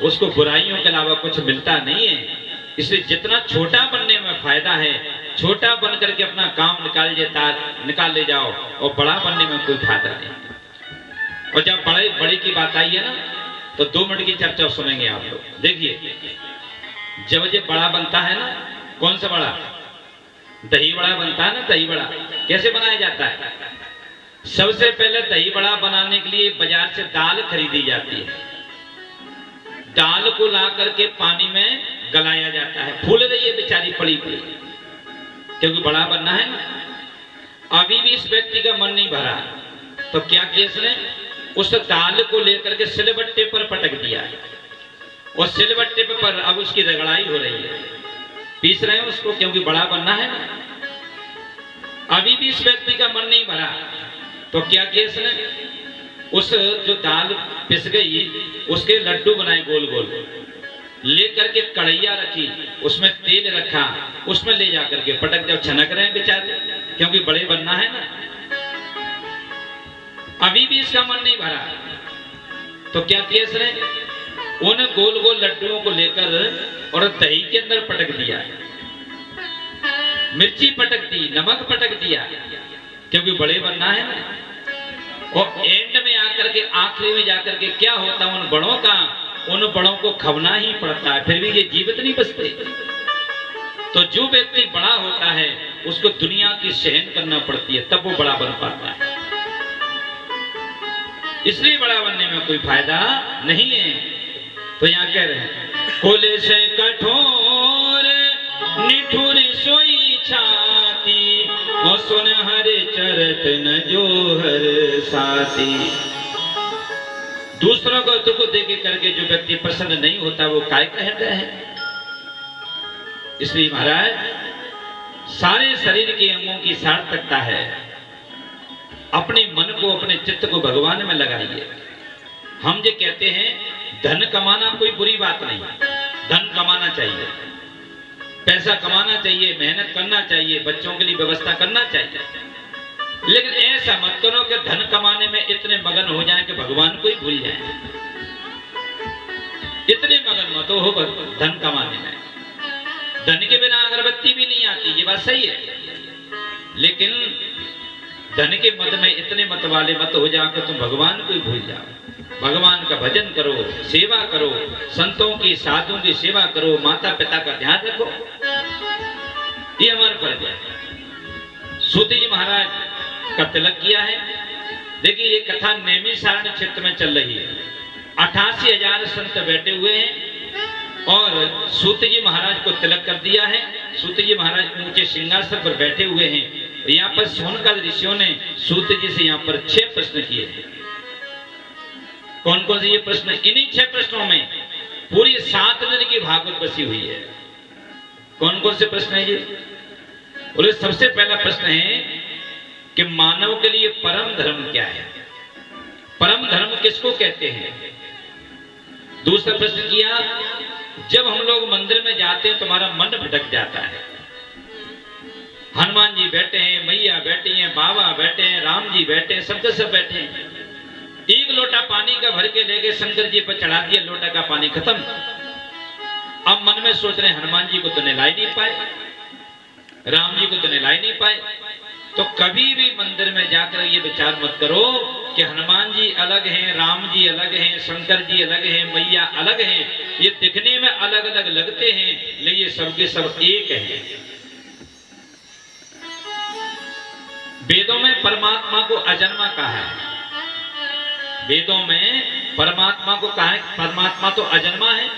उसको बुराइयों के अलावा कुछ मिलता नहीं है। इसलिए जितना छोटा बनने में फायदा है, छोटा बन करके अपना काम निकाल ले जाओ, और बड़ा बनने में कोई फायदा नहीं। और जब बड़े की बात आई है ना, तो 2 मिनट की चर्चा सुनेंगे आप लोग। देखिए, जब ये बड़ा बनता है ना, कौन सा बड़ा? दही बड़ा बनता है ना। दही बड़ा कैसे बनाया जाता है? सबसे पहले दही बड़ा बनाने के लिए बाजार से दाल खरीदी जाती है। दाल को ला करके पानी में गलाया जाता है, फूल रही है बेचारी पड़ी पड़ी, क्योंकि बड़ा बनना है ना। अभी भी इस व्यक्ति का मन नहीं भरा, तो क्या किया इसने? उस दाल को लेकर के सिलबट्टे पर पटक दिया, और सिलबट्टे पर अब उसकी रगड़ाई हो रही है, पीस रहे हैं उसको, क्योंकि बड़ा बनना है ना। अभी भी इस व्यक्ति का मन नहीं भरा, तो क्या किया इसने? उस जो दाल पिस गई, उसके लड्डू बनाए गोल गोल, लेकर के कढ़ैया रखी, उसमें तेल रखा, उसमें ले जाकर के पटक, जब छनक रहे हैं बेचारे, क्योंकि बड़े बनना है ना। अभी भी इसका मन नहीं भरा, तो क्या किया इसने? उन गोल गोल लड्डुओं को लेकर और दही के अंदर पटक दिया, मिर्ची पटक दी, नमक पटक दिया, क्योंकि बड़े बनना है ना। और एंड में आकर के, आखिरी में जाकर के क्या होता है? उन बड़ों का, उन बड़ों को खवना ही पड़ता है, फिर भी ये जीवित नहीं बचते। तो जो व्यक्ति बड़ा होता है उसको दुनिया की सहन करना पड़ती है, तब वो बड़ा बन पाता है। इसलिए बड़ा बनने में कोई फायदा नहीं है। तो यहाँ कह रहे हैं कोले से कठोर निठुर सोई छाती और सुन हरे चरत न जो हर साथी। दूसरों को दुख देके करके जो व्यक्ति प्रसन्न नहीं होता वो काय कहता है। इसलिए महाराज सारे शरीर के अंगों की सार्थकता है अपने मन को अपने चित्त को भगवान में लगाइए। हम जो कहते हैं धन कमाना कोई बुरी बात नहीं, धन कमाना चाहिए, पैसा कमाना चाहिए, मेहनत करना चाहिए, बच्चों के लिए व्यवस्था करना चाहिए, लेकिन ऐसा मत करो कि धन कमाने में इतने मगन हो जाए कि भगवान को ही भूल जाए। इतने मगन मत हो धन कमाने में। धन के बिना अगरबत्ती भी नहीं आती, ये बात सही है, लेकिन धन के मत में इतने मत वाले मत हो जाओ कि तुम भगवान को ही भूल जाओ। भगवान का भजन करो, सेवा करो, संतों की साधुओं की सेवा करो, माता पिता का ध्यान रखो, ये हमारा फर्ज है। सूत जी महाराज का तिलक किया है। देखिए ये कथा नैमिषारण्य क्षेत्र में चल रही है। 88,000 संत बैठे हुए हैं और सूत जी महाराज को तिलक कर दिया है। सूत जी महाराज ऊंचे सिंहासन पर बैठे हुए हैं। यहाँ पर सोनकाद ऋषियों ने सूत जी से यहाँ पर 6 प्रश्न किए। कौन कौन से ये प्रश्न? इन्हीं 6 प्रश्नों में पूरी 7 दिन की भागवत बसी हुई है। कौन कौन से प्रश्न है ये? बोले सबसे पहला प्रश्न है कि मानव के लिए परम धर्म क्या है, परम धर्म किसको कहते हैं। दूसरा प्रश्न किया जब हम लोग मंदिर में जाते हैं तुम्हारा मन भटक जाता है। हनुमान जी बैठे हैं, मैया बैठी हैं, बाबा बैठे हैं, राम जी बैठे हैं, सबके सब बैठे हैं। एक लोटा पानी का भर के लेके शंकर जी पर चढ़ा दिया, लोटा का पानी खत्म। अब मन में सोच रहे हैं हनुमान जी को तो नहला ही नहीं पाए, राम जी को तो नहला ही नहीं पाए। तो कभी भी मंदिर में जाकर ये विचार मत करो कि हनुमान जी अलग हैं, राम जी अलग हैं, शंकर जी अलग हैं, मैया अलग हैं। ये दिखने में अलग अलग लगते हैं लेकिन ये सबके सब एक हैं। वेदों में परमात्मा को अजन्मा कहा है। वेदों में परमात्मा को कहा है परमात्मा तो अजन्मा है।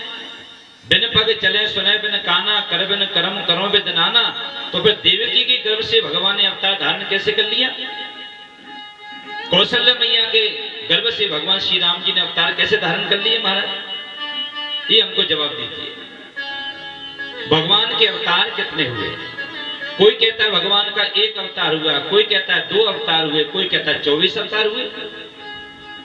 बिन पग चले सुने बिन काना कर बिन कर्म करो बिन नाना। तो फिर देवकी के गर्भ से भगवान ने अवतार धारण कैसे कर लिया? कौशल्य मैया के गर्भ से भगवान श्री राम जी ने अवतार कैसे धारण कर लिए? महाराज ये हमको जवाब दीजिए। भगवान के अवतार कितने हुए? कोई कहता है भगवान का 1 अवतार हुआ, कोई कहता है 2 अवतार हुए, कोई कहता है 24 अवतार हुए।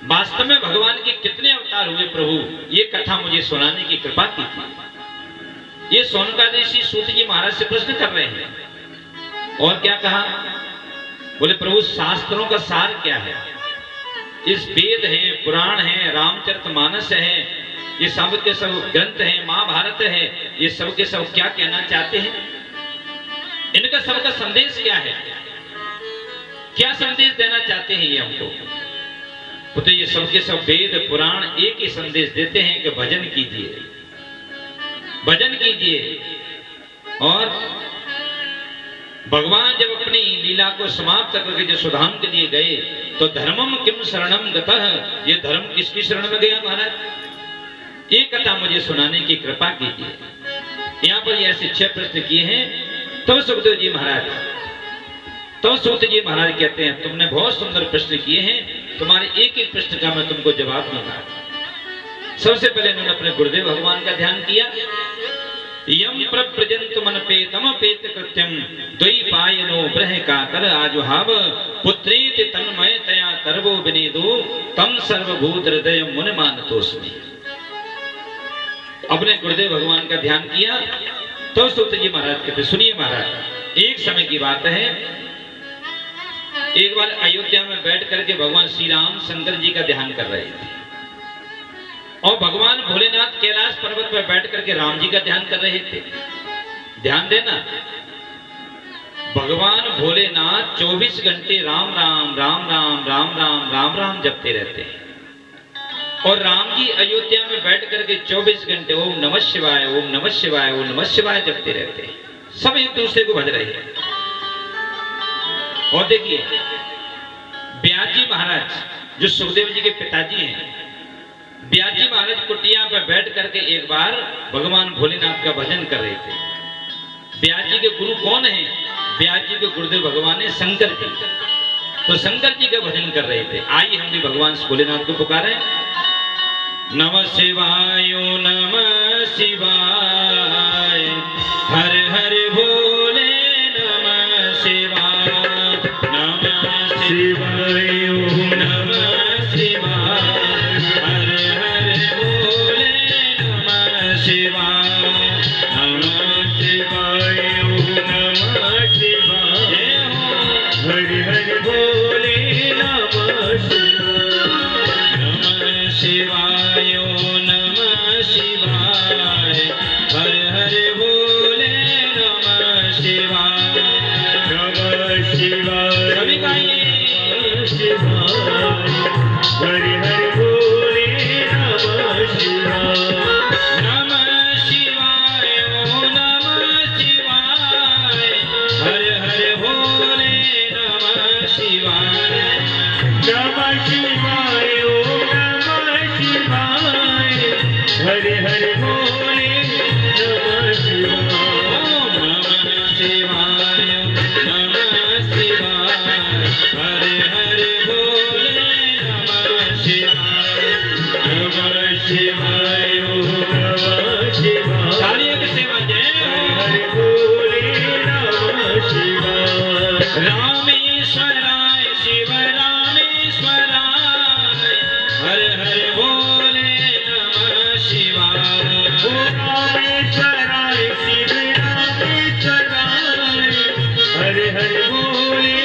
वास्तव में भगवान के कितने अवतार हुए प्रभु, ये कथा मुझे सुनाने की कृपा की थी। ये सोनकाद ऋषि सूत जी महाराज से प्रश्न कर रहे हैं। और क्या कहा? बोले प्रभु शास्त्रों का सार क्या है? इस वेद है, पुराण है, रामचरितमानस है, ये सब के सब ग्रंथ है, महाभारत है, ये सब के सब क्या कहना चाहते हैं? इनका सबका संदेश क्या है? क्या संदेश देना चाहते हैं ये हमको? तो ये सबके सब वेद पुराण एक ही संदेश देते हैं कि भजन कीजिए, भजन कीजिए। और भगवान जब अपनी लीला को समाप्त करके जो सुधाम के लिए गए तो धर्मम किम शरणम गतः, ये धर्म किसकी शरण में गया महाराज? ये कथा मुझे सुनाने की कृपा कीजिए। यहाँ पर ये ऐसे 6 प्रश्न किए हैं। तब सुखदेव जी महाराज, तब सूत जी महाराज कहते हैं तुमने बहुत सुंदर प्रश्न किए हैं, तुम्हारे एक एक प्रश्न का मैं तुमको जवाब दूंगा। सबसे पहले उन्होंने अपने गुरुदेव भगवान का ध्यान किया। यम प्रजंतु मन पेतम पेत कृत्यम द्वैपायनो ब्रह का कर आजुहाव पुत्रेत तन्मय तया तरवो विनेदो तम सर्वभूत हृदय मुन मानतोस्मि। अपने गुरुदेव भगवान का ध्यान किया। तो सूत जी महाराज कहते सुनिए महाराज, एक समय की बात है, एक बार अयोध्या में बैठ करके भगवान श्री राम शंकर जी का ध्यान कर रहे थे और भगवान भोलेनाथ कैलाश पर्वत पर बैठ करके राम जी का ध्यान कर रहे थे। ध्यान देना, भगवान भोलेनाथ 24 घंटे राम राम राम राम राम राम राम राम जपते रहते हैं और राम जी अयोध्या में बैठ करके 24 घंटे ओम नमः शिवाय ओम नमः शिवाय ओम नमः शिवाय जपते रहते हैं। सब एक दूसरे को भज रहे हैं। और देखिए ब्यास जी महाराज जो सुखदेव जी के पिताजी हैं, ब्यास जी महाराज कुटिया पर बैठ करके एक बार भगवान भोलेनाथ का भजन कर रहे थे। ब्यास जी के गुरु कौन है? ब्यास जी के गुरुदेव भगवान है शंकर जी। तो शंकर जी का भजन कर रहे थे। आइए हम भी भगवान भोलेनाथ को पुकारें। नमः शिवाय नमः शिवाय हर हर भोले नमः शिवाय नमः शिवाय नमः शिवाय हर हर भोले नमः शिवाय नमः शिवाय नमः शिवाय हर हर भोले नमः शिवाय नमः शिवाय नमः शिवाय हर हर भोले नमः शिवाय नमः शिवाय सभी गाइए शिवाय हर हर भोले नमः शिवाय नमः शिवाय नमः शिवाय हर हर भोले नमः शिवाय नमः शिवाय नमः शिवाय हर हर भोले नमः शिवाय नमः शिवाय नमः शिवाय हर हर भोले नमः शिवाय नमः शिवाय नमः शिवाय तालियों की सेवा जय हर भोले नमः शिवाय रामेश्वराय शिव रामेश्वराय हर हर भोले नमः शिवाय रामेश्वराय शिव रामेश्वराय हर हर भोले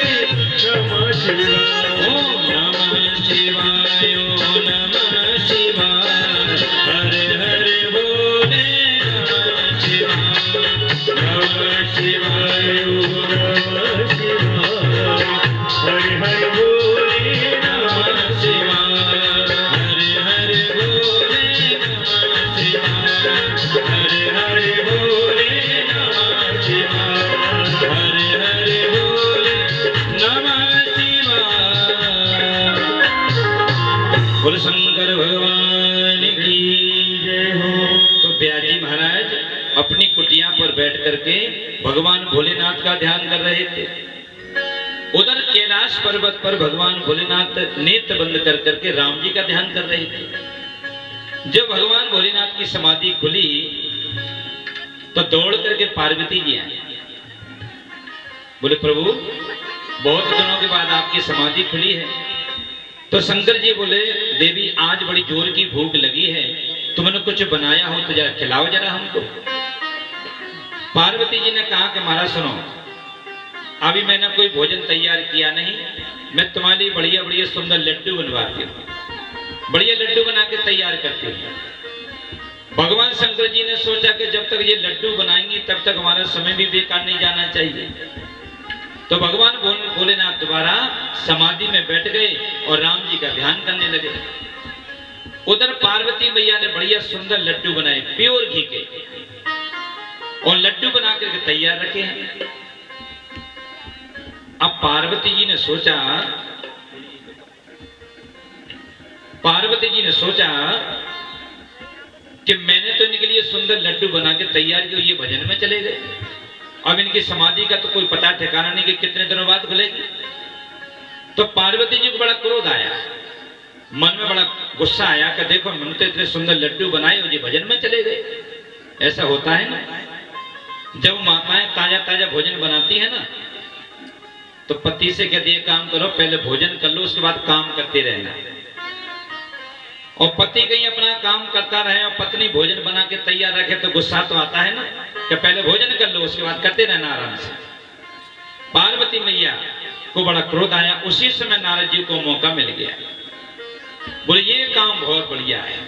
नमः शिवाय ओम नमः शिवाय ओम नमः शिवाय हर हर भोले नमः शिवाय नमः शिवाय ओम नमः शिवाय हर हर भोले नमः शिवाय हर हर भोले नमः शिवाय हर हर भोले नमः शिवाय हर हर भोले नमः शिवाय। बोल शंकर भगवान की जय हो। तो ब्यास जी महाराज अपनी कुटिया पर बैठ करके भगवान भोलेनाथ का ध्यान कर रहे थे। उधर कैलाश पर्वत पर भगवान भोलेनाथ नेत्र बंद कर करके राम जी का ध्यान कर रहे थे। जब भगवान भोलेनाथ की समाधि खुली तो दौड़ करके पार्वती जी आए। बोले प्रभु बहुत दिनों के बाद आपकी समाधि खुली है। तो शंकर जी बोले देवी आज बड़ी जोर की भूख लगी है, तुमने कुछ बनाया हो तो जरा खिलाओ जरा हमको। पार्वती जी ने कहा कि महाराज सुनो, अभी मैंने कोई भोजन तैयार किया नहीं, मैं तुम्हारे लिए बढ़िया बढ़िया सुंदर लड्डू बनवाती हूँ, बढ़िया लड्डू बना के तैयार करती हूँ। भगवान शंकर जी ने सोचा कि जब तक ये लड्डू बनाएंगी तब तक हमारा समय भी बेकार नहीं जाना चाहिए। तो भगवान भोलेनाथ दोबारा समाधि में बैठ गए और राम जी का ध्यान करने लगे। उधर पार्वती मैया ने बढ़िया सुंदर लड्डू बनाए प्योर घी के, और लड्डू बना करके तैयार रखे हैं। अब पार्वती जी ने सोचा कि मैंने तो इनके लिए सुंदर लड्डू बना के तैयार किए, ये भजन में चले गए। अब इनकी समाधि का तो कोई पता ठिकाना नहीं कि कितने दिनों बाद खुलेगी। तो पार्वती जी को बड़ा क्रोध आया, मन में बड़ा गुस्सा आया कि देखो मैंने तो इतने सुंदर लड्डू बनाए और ये भजन में चले गए। ऐसा होता है ना, जब माताएं ताजा ताजा भोजन बनाती है ना तो पति से कहती है काम करो, पहले भोजन कर लो उसके बाद काम करते रहना। और पति कहीं अपना काम करता रहे और पत्नी भोजन बना के तैयार रखे तो गुस्सा तो आता है ना कि पहले भोजन कर लो उसके बाद करते रहना आराम से। पार्वती मैया को बड़ा क्रोध आया। उसी समय नारद जी को मौका मिल गया, बोले ये काम बहुत बढ़िया है,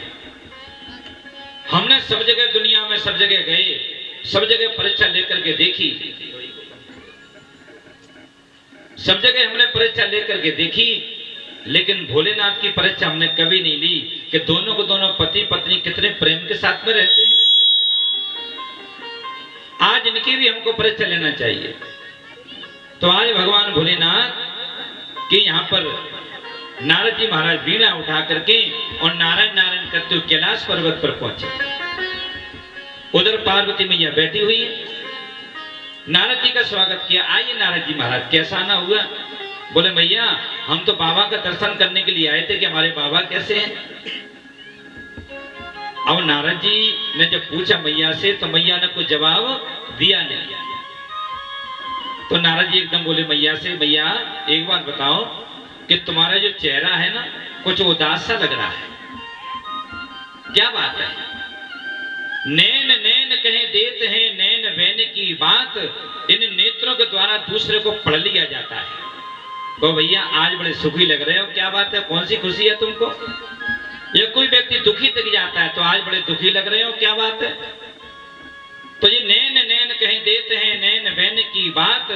हमने सब जगह दुनिया में सब जगह गए, सब जगह परीक्षा लेकर के देखी, सब जगह हमने परीक्षा लेकर के देखी, लेकिन भोलेनाथ की परीक्षा हमने कभी नहीं ली कि दोनों को दोनों पति पत्नी कितने प्रेम के साथ में रहते हैं। आज इनकी भी हमको परिचय लेना चाहिए। तो आज भगवान भोलेनाथ के यहाँ पर नारद जी महाराज वीणा उठा करके और नारायण नारायण करते हुए कैलाश पर्वत पर पहुंचे। उधर पार्वती मैया बैठी हुई है। नारद जी का स्वागत किया, आइए नारद जी महाराज, कैसा आना हुआ? बोले मैया हम तो बाबा का दर्शन करने के लिए आए थे कि हमारे बाबा कैसे हैं। अब नारद जी ने जब पूछा मैया से तो मैया ने कोई जवाब दिया नहीं। तो नारद जी एकदम बोले मैया से, मैया एक बात बताओ कि तुम्हारा जो चेहरा है ना कुछ उदास सा लग रहा है, क्या बात है? नैन नैन कहे देते हैं नैन बहन की बात, इन नेत्रों के द्वारा दूसरे को पढ़ लिया जाता है। तो भैया आज बड़े सुखी लग रहे हो, क्या बात है? कौन सी खुशी है तुमको? या कोई व्यक्ति दुखी दिख जाता है तो आज बड़े दुखी लग रहे हो, क्या बात है? तो ये नैन नैन कहीं देते हैं नैन बहन की बात।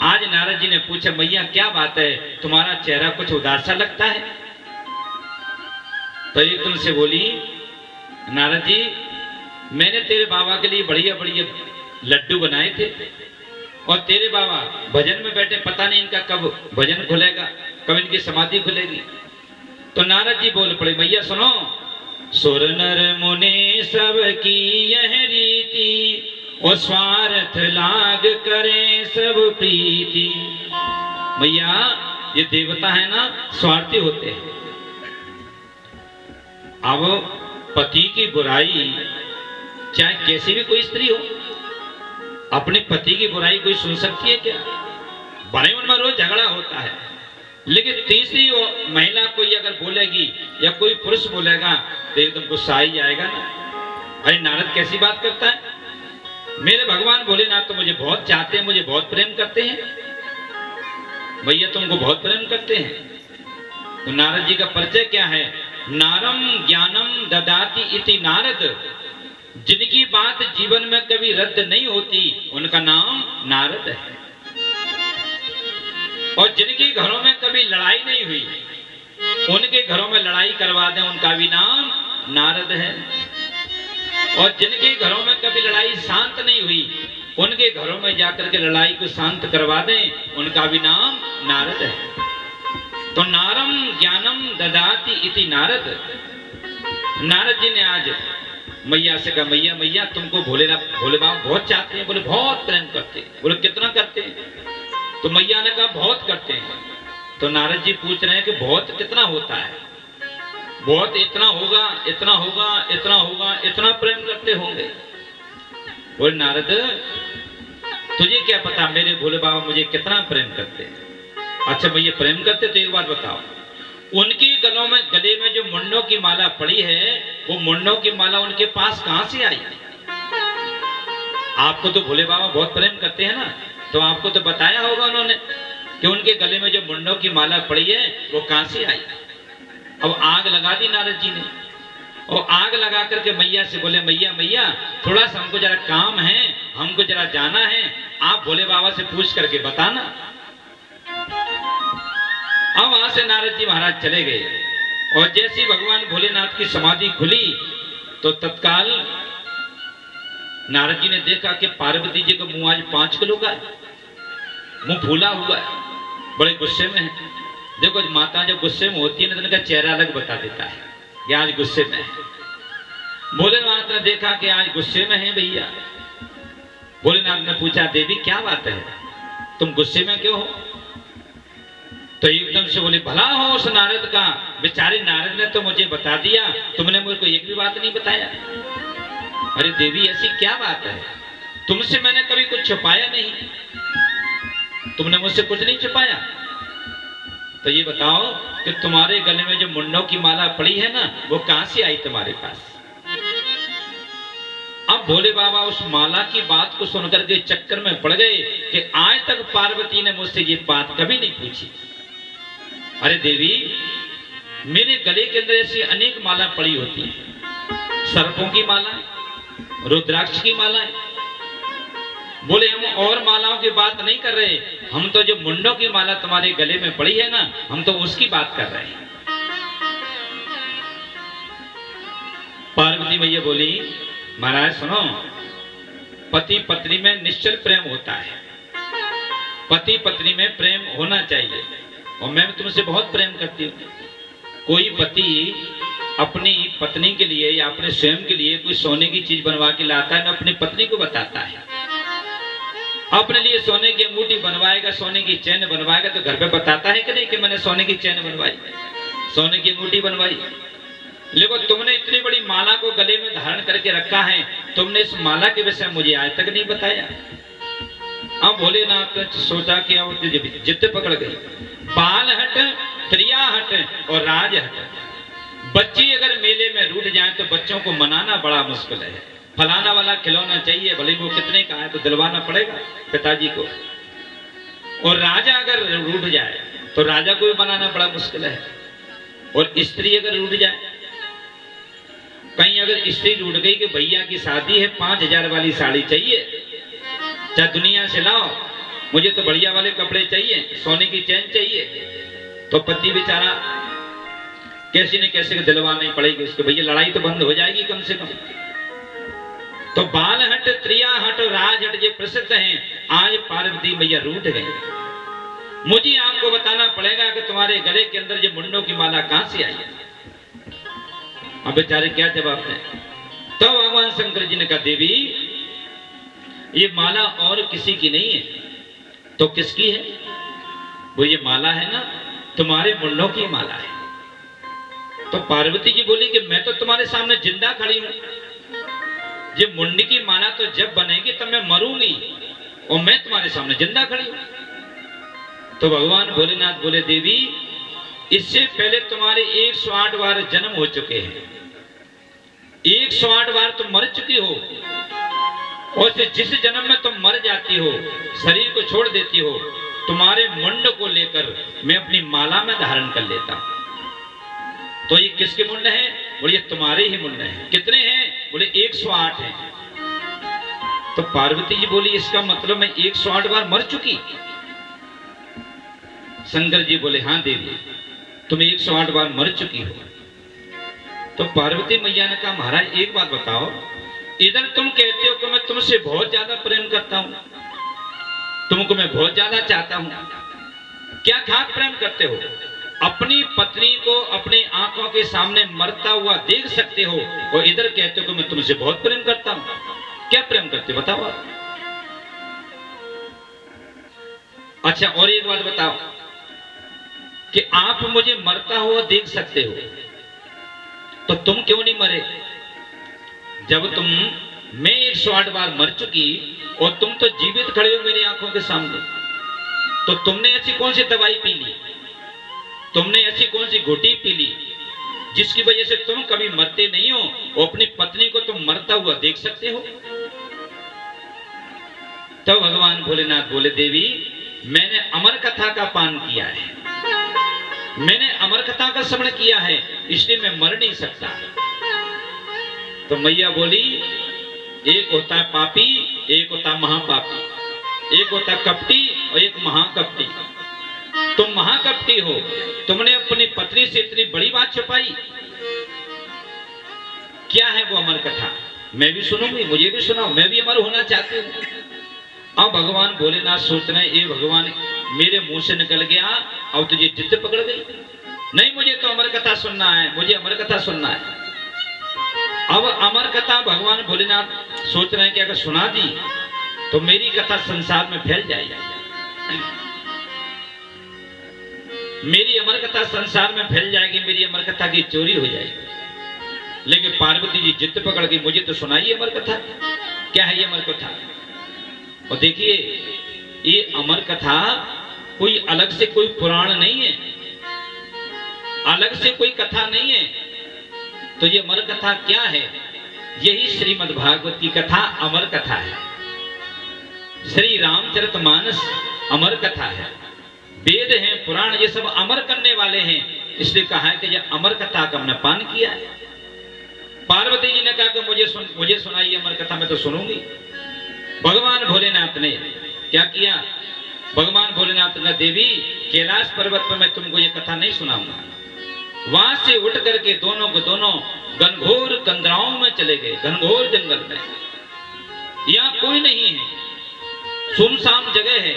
आज नारद जी ने पूछा मैया क्या बात है, तुम्हारा चेहरा कुछ उदास सा लगता है? तो एकदम से बोली नारद जी मैंने तेरे बाबा के लिए बढ़िया बढ़िया लड्डू बनाए थे और तेरे बाबा भजन में बैठे, पता नहीं इनका कब भजन खुलेगा, कब इनकी समाधि खुलेगी। तो नारद जी बोल पड़े मैया सुनो, सुर नर मुनि सब की यह रीति, और स्वार्थ लाग करे सब प्रीति। मैया ये देवता है ना स्वार्थी होते हैं। अब पति की बुराई चाहे कैसी भी कोई स्त्री हो, अपने पति की बुराई कोई सुन सकती है क्या? बड़े उनमें रोज झगड़ा होता है, लेकिन तीसरी महिला कोई अगर बोलेगी या कोई पुरुष बोलेगा तो एकदम गुस्सा ही जाएगा ना। अरे नारद कैसी बात करता है? मेरे भगवान भोलेनाथ तो मुझे बहुत चाहते हैं, मुझे बहुत प्रेम करते हैं। भैया तुमको बहुत प्रेम करते हैं। तो नारद जी का परिचय क्या है? नारम ज्ञानम ददाति इति नारद, जिनकी बात जीवन में कभी रद्द नहीं होती उनका नाम नारद है। और जिनके घरों में कभी लड़ाई नहीं हुई, उनके घरों में लड़ाई करवा दें उनका भी नाम नारद है। और जिनके घरों में कभी लड़ाई शांत नहीं हुई, उनके घरों में जाकर के लड़ाई को शांत करवा दें उनका भी नाम नारद है। तो नारम ज्ञानम ददाति इति नारद। नारद जी ने आज मैया से कहा मैया मैया तुमको भोले बाबा बहुत चाहते हैं। बोले बहुत प्रेम करते हैं। बोले कितना करते हैं? तो मैया ने कहा बहुत करते हैं। तो नारद जी पूछ रहे हैं कि बहुत कितना होता है? बहुत इतना होगा, इतना होगा, इतना होगा, इतना प्रेम करते होंगे। बोले नारद तुझे क्या पता मेरे भोले बाबा मुझे कितना प्रेम करते हैं? अच्छा भैया प्रेम करते तो एक बात बताओ, उनकी गले में जो मुंडों की माला पड़ी है, वो मुंडों की माला उनके पास कहां से आई? आपको तो भोले बाबा बहुत प्रेम करते हैं ना, तो आपको तो बताया होगा उन्होंने कि उनके गले में जो मुंडों की माला पड़ी है वो कहां से आई। अब आग लगा दी नारद जी ने, और आग लगा करके मैया से बोले मैया मैया थोड़ा सा हमको जरा काम है, हमको जरा जाना है, आप भोले बाबा से पूछ करके बताना। अब वहां से नारद जी महाराज चले गए, और जैसी भगवान भोलेनाथ की समाधि खुली तो तत्काल नारद जी ने देखा कि पार्वती जी का मुंह आज 5 किलो का है, मुंह फूला हुआ है, बड़े गुस्से में है। देखो माता जब गुस्से में होती है ना तो उनका चेहरा अलग बता देता है कि आज गुस्से में है। भोलेनाथ ने देखा कि आज गुस्से में है भैया। भोलेनाथ ने पूछा देवी क्या बात है, तुम गुस्से में क्यों हो? तो एकदम से बोले भला हो उस नारद का, बेचारे नारद ने तो मुझे बता दिया, तुमने मुझे को एक भी बात नहीं बताया। अरे देवी ऐसी क्या बात है, तुमसे मैंने कभी कुछ छुपाया नहीं, तुमने मुझसे कुछ नहीं छुपाया। तो ये बताओ कि तुम्हारे गले में जो मुंडों की माला पड़ी है ना वो कहां से आई तुम्हारे पास? अब भोले बाबा उस माला की बात को सुनकर के चक्कर में पड़ गए कि आज तक पार्वती ने मुझसे ये बात कभी नहीं पूछी। अरे देवी मेरे गले के अंदर ऐसी अनेक माला पड़ी होती है, सर्पों की माला, रुद्राक्ष की माला है। बोले हम और मालाओं की बात नहीं कर रहे, हम तो जो मुंडों की माला तुम्हारे गले में पड़ी है ना, हम तो उसकी बात कर रहे हैं। पार्वती मैया बोली महाराज सुनो, पति पत्नी में निश्चल प्रेम होता है, पति पत्नी में प्रेम होना चाहिए। और मैं तुमसे बहुत प्रेम करती हूँ। कोई पति अपनी पत्नी के लिए या अपने स्वयं के लिए कोई सोने की चीज बनवा के लाता है ना, अपनी पत्नी को बताता है। अपने लिए सोने की अंगूठी बनवाएगा, सोने की चैन बनवाएगा, तो घर पे बताता है कि नहीं कि मैंने सोने की चैन बनवाई, सोने की अंगूठी बनवाई। लेकिन तुमने इतनी बड़ी माला को गले में धारण करके रखा है, तुमने इस माला के विषय मुझे आज तक नहीं बताया। अब भोलेनाथ ने सोचा कि अब जिद पकड़ गई। बाल हट, त्रिया हट और राज हट। बच्ची अगर मेले में रूठ जाए तो बच्चों को मनाना बड़ा मुश्किल है। फलाना वाला खिलौना चाहिए, भले वो कितने का है, तो दिलवाना पड़ेगा पिताजी को। और राजा अगर रूठ जाए तो राजा को भी बनाना बड़ा मुश्किल है। और स्त्री अगर रूठ जाए, कहीं अगर स्त्री रूठ गई कि भैया की शादी है, 5,000 वाली साड़ी चाहिए, चाहे दुनिया से लाओ, मुझे तो बढ़िया वाले कपड़े चाहिए, सोने की चैन चाहिए, तो पति बेचारा कैसे न कैसे दिलवाना ही पड़ेगी उसको। भैया लड़ाई तो बंद हो जाएगी कम से कम। तो बाल हट, त्रिया हट और राज हट ये प्रसिद्ध हैं। आज पार्वती मैया रूठ गई। मुझे आपको बताना पड़ेगा कि तुम्हारे गले के अंदर ये मुंडों की माला कहां से आई है। अब बेचारे क्या जवाब दें। तो भगवान शंकर जी ने कहा, देवी ये माला और किसी की नहीं है, तो किसकी है? वो ये माला है ना, तुम्हारे मुंडों की माला है। तो पार्वती जी बोली कि मैं तो तुम्हारे सामने जिंदा खड़ी हूं, ये मुंडी की माला तो जब बनेगी तब मैं मरूंगी, और मैं तुम्हारे सामने जिंदा खड़ी हूं। तो भगवान भोलेनाथ बोले, देवी इससे पहले तुम्हारे 108 बार जन्म हो चुके हैं, 108 बार तुम मर चुकी हो, और जिस जन्म में तुम मर जाती हो, शरीर को छोड़ देती हो, तुम्हारे मुंड को लेकर मैं अपनी माला में धारण कर लेता हूं। तो ये किसके मुंड हैं? बोले ये तुम्हारे ही मुंड हैं। कितने हैं? बोले 108 हैं। तो पार्वती जी बोली इसका मतलब मैं 108 बार मर चुकी? शंकर जी बोले हाँ देवी, तुम 108 बार मर चुकी हो। तो पार्वती मैया ने कहा, महाराज एक बात बताओ, इधर तुम कहते हो कि मैं तुमसे बहुत ज्यादा प्रेम करता हूं, तुमको मैं बहुत ज्यादा चाहता हूं, क्या खास प्रेम करते हो? अपनी पत्नी को अपनी आंखों के सामने मरता हुआ देख सकते हो, और इधर कहते हो कि मैं तुमसे बहुत प्रेम करता हूं। क्या प्रेम करते बताओ आप। अच्छा और एक बात बताओ कि आप मुझे मरता हुआ देख सकते हो, तो तुम क्यों नहीं मरे? जब मैं 108 बार मर चुकी और तुम तो जीवित खड़े हो मेरी आंखों के सामने, तो तुमने ऐसी कौन सी दवाई पी ली, तुमने ऐसी कौन सी घोटी पी ली जिसकी वजह से तुम कभी मरते नहीं हो और अपनी पत्नी को तुम मरता हुआ देख सकते हो? तो भगवान भोलेनाथ बोले, देवी मैंने अमर कथा का पान किया है, मैंने अमर कथा का श्रवण किया है, इसलिए मैं मर नहीं सकता। तो मैया बोली, एक होता है पापी, एक होता है महापापी, एक होता है कपटी और एक महाकपटी। तुम महाकपटी हो, तुमने अपनी पत्नी से इतनी बड़ी बात छुपाई। क्या है वो अमर कथा? मैं भी सुनूंगी, मुझे भी सुनाओ, मैं भी अमर होना चाहती हूं। अब भगवान भोलेनाथ सोच रहे, ये भगवान मेरे मुंह से निकल गया, अब तुझे जिद पकड़ गई। नहीं, मुझे तो अमर कथा सुनना है, मुझे अमर कथा सुनना है। अब अमर कथा भगवान भोलेनाथ सोच रहे हैं कि अगर सुना दी तो मेरी कथा संसार में फैल जाएगी, मेरी अमर कथा संसार में फैल जाएगी, मेरी अमर कथा की चोरी हो जाएगी। लेकिन पार्वती जी जिद पकड़ गई, मुझे तो सुनाइए अमर कथा। क्या है ये अमर कथा? और देखिए ये अमर कथा कोई अलग से कोई पुराण नहीं है, अलग से कोई कथा नहीं है। तो ये अमर कथा क्या है? यही श्रीमद् भागवत की कथा अमर कथा है। श्री रामचरितमानस अमर कथा है। वेद हैं, पुराण, ये सब अमर करने वाले हैं, इसलिए कहा है कि ये अमर कथा का हमने पान किया है। पार्वती जी ने कहा कि मुझे सुनाइए अमर कथा, मैं तो सुनूंगी। भगवान भोलेनाथ ने क्या किया? भगवान भोलेनाथ ने, देवी कैलाश पर्वत पर मैं तुमको ये कथा नहीं सुनाऊंगा। वहां से उठ करके दोनों को दोनों घनघोर कंदराओं में चले गए, घनघोर जंगल में। यहाँ कोई नहीं है, सुनसान जगह है।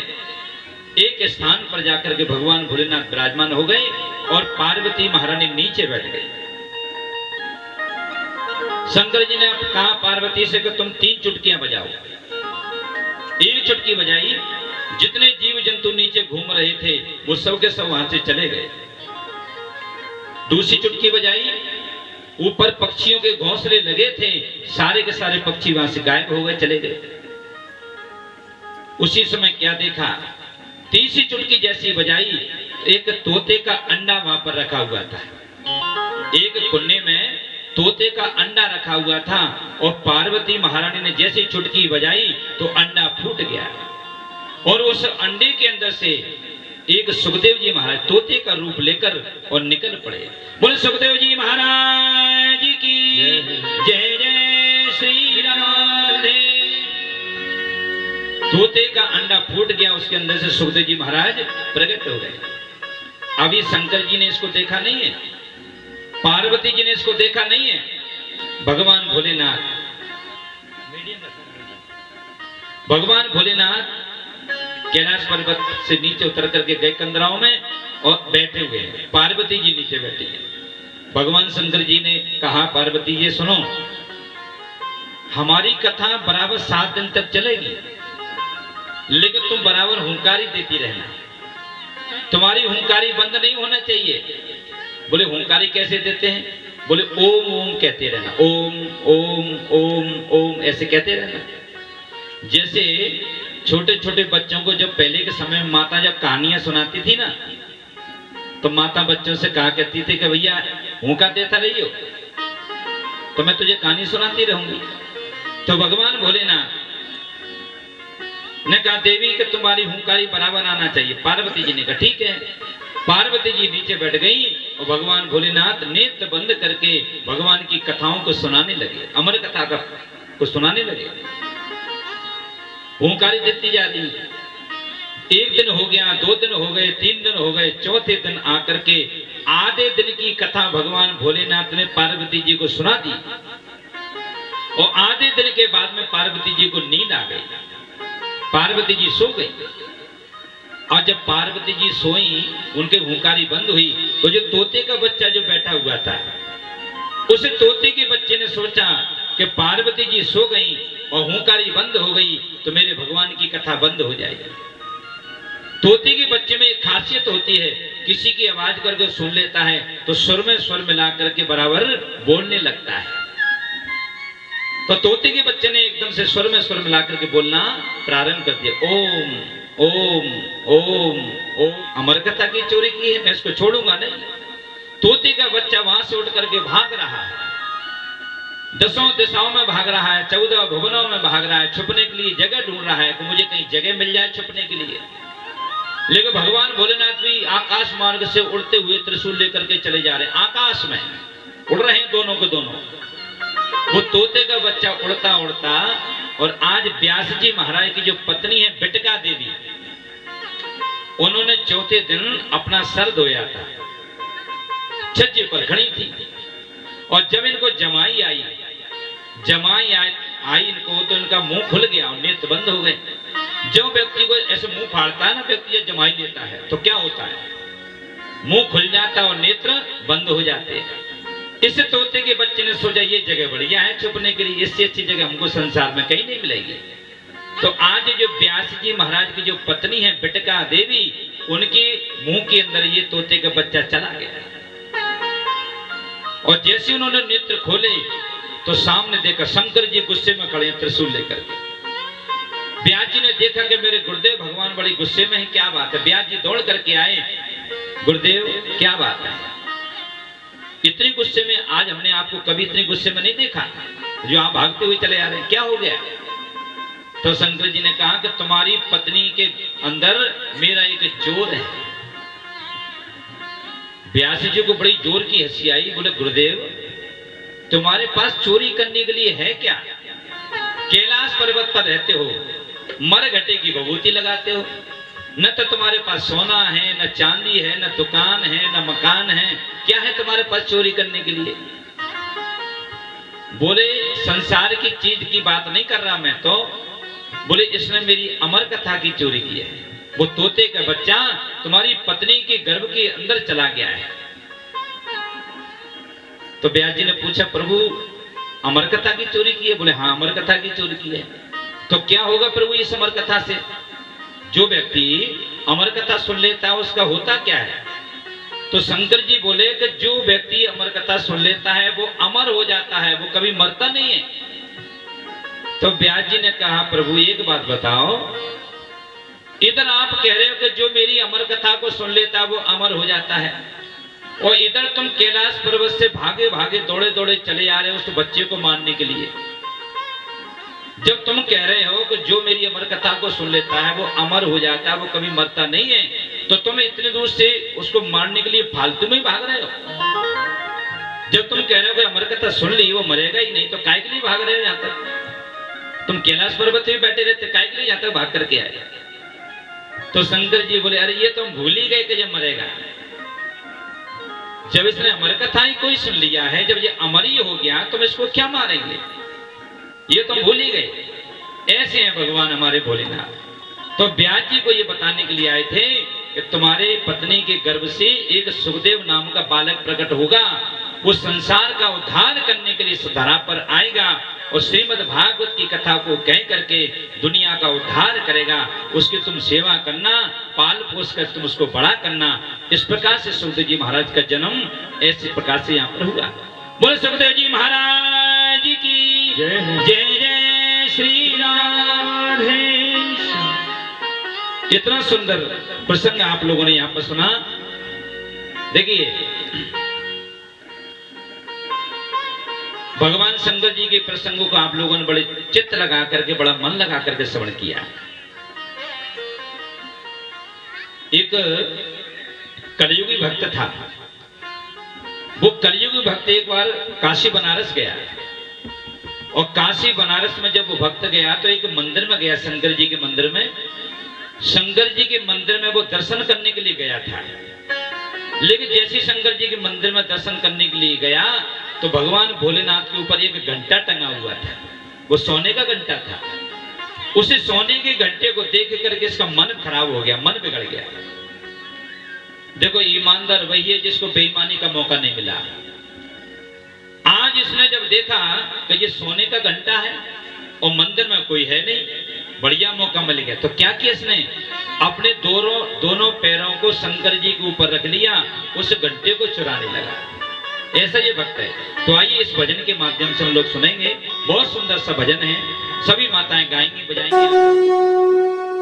एक स्थान पर जाकर के भगवान भोलेनाथ विराजमान हो गए और पार्वती महारानी नीचे बैठ गई। शंकर जी ने अब कहा पार्वती से कि तुम 3 चुटकियां बजाओ। एक चुटकी बजाई, जितने जीव जंतु नीचे घूम रहे थे वो सब के सब वहां से चले गए। दूसरी चुटकी बजाई, ऊपर पक्षियों के घोंसले लगे थे, सारे के सारे पक्षी वहां से गायब हो गए, चले गए। उसी समय क्या देखा, तीसरी चुटकी जैसी बजाई, एक तोते का अंडा वहां पर रखा हुआ था। एक कुन्ने में तोते का अंडा रखा हुआ था और पार्वती महारानी ने जैसी चुटकी बजाई तो अंडा फूट गया और उस अंडे के अंदर से एक सुखदेव जी महाराज तोते का रूप लेकर और निकल पड़े। बोले सुखदेव जी महाराज की जय जय श्री राधे। तोते का अंडा फूट गया, उसके अंदर से सुखदेव जी महाराज प्रकट हो गए। अभी शंकर जी ने इसको देखा नहीं है, पार्वती जी ने इसको देखा नहीं है। भगवान भोलेनाथ कैलाश पर्वत से नीचे उतर करके गए कंदराओं में और बैठे हुए हैं। पार्वती जी नीचे बैठी हैं। भगवान शंकर जी ने कहा पार्वती जी सुनो, हमारी कथा बराबर 7 दिन तक चलेगी, लेकिन तुम बराबर हुंकारी देती रहना, तुम्हारी हुंकारी बंद नहीं होना चाहिए। बोले हुंकारी कैसे देते हैं? बोले ओम ओम कहते रहना, ओम ओम ओम ओम ऐसे कहते रहना। जैसे छोटे छोटे बच्चों को जब पहले के समय में माता जब कहानियां सुनाती थी ना, तो माता बच्चों से कहा करती थी कि भैया हुंका देता रहियो तो मैं तुझे कहानी सुनाती रहूंगी। तो भगवान भोलेनाथ ने कहा देवी कि तुम्हारी हुंकारी बराबर आना चाहिए। पार्वती जी ने कहा ठीक है। पार्वती जी नीचे बैठ गई और भगवान भोलेनाथ नेत्र बंद करके भगवान की कथाओं को सुनाने लगे, अमर कथा को सुनाने लगे। हुंकारी देती जा रही। 1 दिन हो गया, 2 दिन हो गए, 3 दिन हो गए, चौथे दिन आकर के आधे दिन की कथा भगवान भोलेनाथ ने पार्वती जी को सुना दी और आधे दिन के बाद में पार्वती जी को नींद आ गई। पार्वती जी सो गई और जब पार्वती जी सोई, उनके हुंकारी बंद हुई, तो जो तोते का बच्चा जो बैठा हुआ था, उस तोते के बच्चे ने सोचा कि पार्वती जी सो गई और हुंकारी बंद हो गई तो मेरे भगवान की कथा बंद हो जाएगी। तोते के बच्चे में एक खासियत होती है, किसी की आवाज करके सुन लेता है तो सुर में स्वर मिला करके बराबर बोलने लगता है। तो तोते के बच्चे ने एकदम से स्वर में स्वर मिला करके बोलना प्रारंभ कर दिया, ओम ओम ओम ओम। अमर कथा की चोरी की है, मैं इसको छोड़ूंगा नहीं। तोते का बच्चा वहां से उठ करके भाग रहा है, 10 दिशाओं में भाग रहा है, 14 भुवनों में भाग रहा है, छुपने के लिए जगह ढूंढ रहा है कि मुझे कहीं जगह मिल जाए छुपने के लिए। लेकिन भगवान भोलेनाथ भी आकाश मार्ग से उड़ते हुए त्रिशूल लेकर के चले जा रहे हैं, आकाश में उड़ रहे हैं दोनों को दोनों। वो तोते का बच्चा उड़ता उड़ता, और आज व्यास जी महाराज की जो पत्नी है बिटका देवी, उन्होंने चौथे दिन अपना सर धोया था, छज्जे पर खड़ी थी। और जब इनको जमाई आई इनको, तो इनका मुंह खुल गया और नेत्र बंद हो गए। जब व्यक्ति को ऐसे मुंह फाड़ता है ना, व्यक्ति जब जमाई लेता है तो क्या होता है, मुंह खुल जाता है और नेत्र बंद हो जाते हैं। इस तोते के बच्चे ने सोचा ये जगह बढ़िया है छुपने के लिए, इससे अच्छी जगह हमको संसार में कहीं नहीं मिलेगी। तो आज जो व्यास जी महाराज की जो पत्नी है बिटका देवी, उनके मुंह के अंदर ये तोते का बच्चा चला गया। और जैसे उन्होंने नेत्र खोले तो सामने देखा शंकर जी गुस्से में खड़े हैं त्रिशूल लेकर के। व्यास जी ने देखा कि मेरे गुरुदेव भगवान बड़े गुस्से में है, क्या बात है। व्यास जी दौड़ करके आए, गुरुदेव क्या बात है, इतने गुस्से में आज हमने आपको कभी इतने गुस्से में नहीं देखा, जो आप भागते हुए चले आ रहे हैं, क्या हो गया। तो शंकर जी ने कहा कि तुम्हारी पत्नी के अंदर मेरा एक जोर है। व्यास जी को बड़ी जोर की हंसी आई। बोले गुरुदेव तुम्हारे पास चोरी करने के लिए है क्या? कैलाश पर्वत पर रहते हो, मरघटे की विभूति लगाते हो, न तो तुम्हारे पास सोना है, न चांदी है, न दुकान है, न मकान है, क्या है तुम्हारे पास चोरी करने के लिए? बोले संसार की चीज की बात नहीं कर रहा मैं तो। बोले इसने मेरी अमर कथा की चोरी की है। वो तोते का बच्चा तुम्हारी पत्नी के गर्भ के अंदर चला गया है। तो व्यास जी ने पूछा प्रभु अमर कथा की चोरी की है? बोले हाँ अमर कथा की चोरी की है। तो क्या होगा प्रभु इस अमर कथा से? जो व्यक्ति अमर कथा सुन लेता है उसका होता क्या है? तो शंकर जी बोले कि जो व्यक्ति अमर कथा सुन लेता है वो अमर हो जाता है, वो कभी मरता नहीं है। तो व्यास जी ने कहा प्रभु एक बात बताओ, इधर आप कह रहे हो कि जो मेरी अमर कथा को सुन लेता है वो अमर हो जाता है, और इधर तुम कैलाश पर्वत से भागे भागे दौड़े दौड़े चले आ रहे हो उस बच्चे को मारने के लिए। जब तुम कह रहे हो कि जो मेरी अमर कथा को सुन लेता है वो अमर हो जाता है, वो कभी मरता नहीं है, तो तुम इतने दूर से उसको मारने के लिए फालतू में ही भाग रहे हो। जब तुम कह रहे हो कि अमर कथा सुन ली वो मरेगा ही नहीं, तो काय के लिए भाग रहे हो यहाँ तक? तुम कैलाश पर्वत में बैठे रहते, काय के लिए यहाँ तक भाग करके आए? तो शंकर जी बोले अरे ये तुम भूल ही गए कि जब मरेगा। जब इसने अमर कथा ही कोई सुन लिया है, जब ये अमर ही हो गया तो इसको क्या मारेंगे? ये तो भूल ही गए। ऐसे हैं भगवान हमारे भोलेनाथ। तो व्यास जी को ये बताने के लिए आए थे कि तुम्हारे पत्नी के गर्भ से एक सुखदेव नाम का बालक प्रकट होगा, वो संसार का उद्धार करने के लिए इस धरा पर आएगा और श्रीमद् भागवत की कथा को कह करके दुनिया का उद्धार करेगा। उसकी तुम सेवा करना, पाल पोस कर तुम उसको बड़ा करना। इस प्रकार से सुखदेव जी महाराज का जन्म ऐसे प्रकार से यहाँ पर हुआ। बोले सुखदेव जी महाराज की जय जय जय श्री राधे। इतना सुंदर प्रसंग आप लोगों ने यहाँ पर सुना। देखिए भगवान शंकर जी के प्रसंगों को आप लोगों ने बड़े चित्त लगा करके, बड़ा मन लगा करके श्रवण किया। एक कलयुगी भक्त था। वो कलयुगी भक्त एक बार काशी बनारस गया, और काशी बनारस में जब वो भक्त गया तो एक मंदिर में गया, शंकर जी के मंदिर में। शंकर जी के मंदिर में वो दर्शन करने के लिए गया था, लेकिन जैसे शंकर जी के मंदिर में दर्शन करने के लिए गया तो भगवान भोलेनाथ के ऊपर एक घंटा टंगा हुआ था। वो सोने का घंटा था। उसे सोने के घंटे को देख करके इसका मन खराब हो गया, मन बिगड़ गया। देखो ईमानदार वही है जिसको बेईमानी का मौका नहीं मिला। आज इसने जब देखा कि ये सोने का घंटा है और मंदिर में कोई है नहीं, बढ़िया मौका मिल गया, तो क्या किया इसने? अपने दोनों पैरों को शंकर जी के ऊपर रख लिया, उस घंटे को चुराने लगा। ऐसा ये भक्त है। तो आइए इस भजन के माध्यम से हम लोग सुनेंगे। बहुत सुंदर सा भजन है, सभी माताएं गाएंगी बजाएंगी।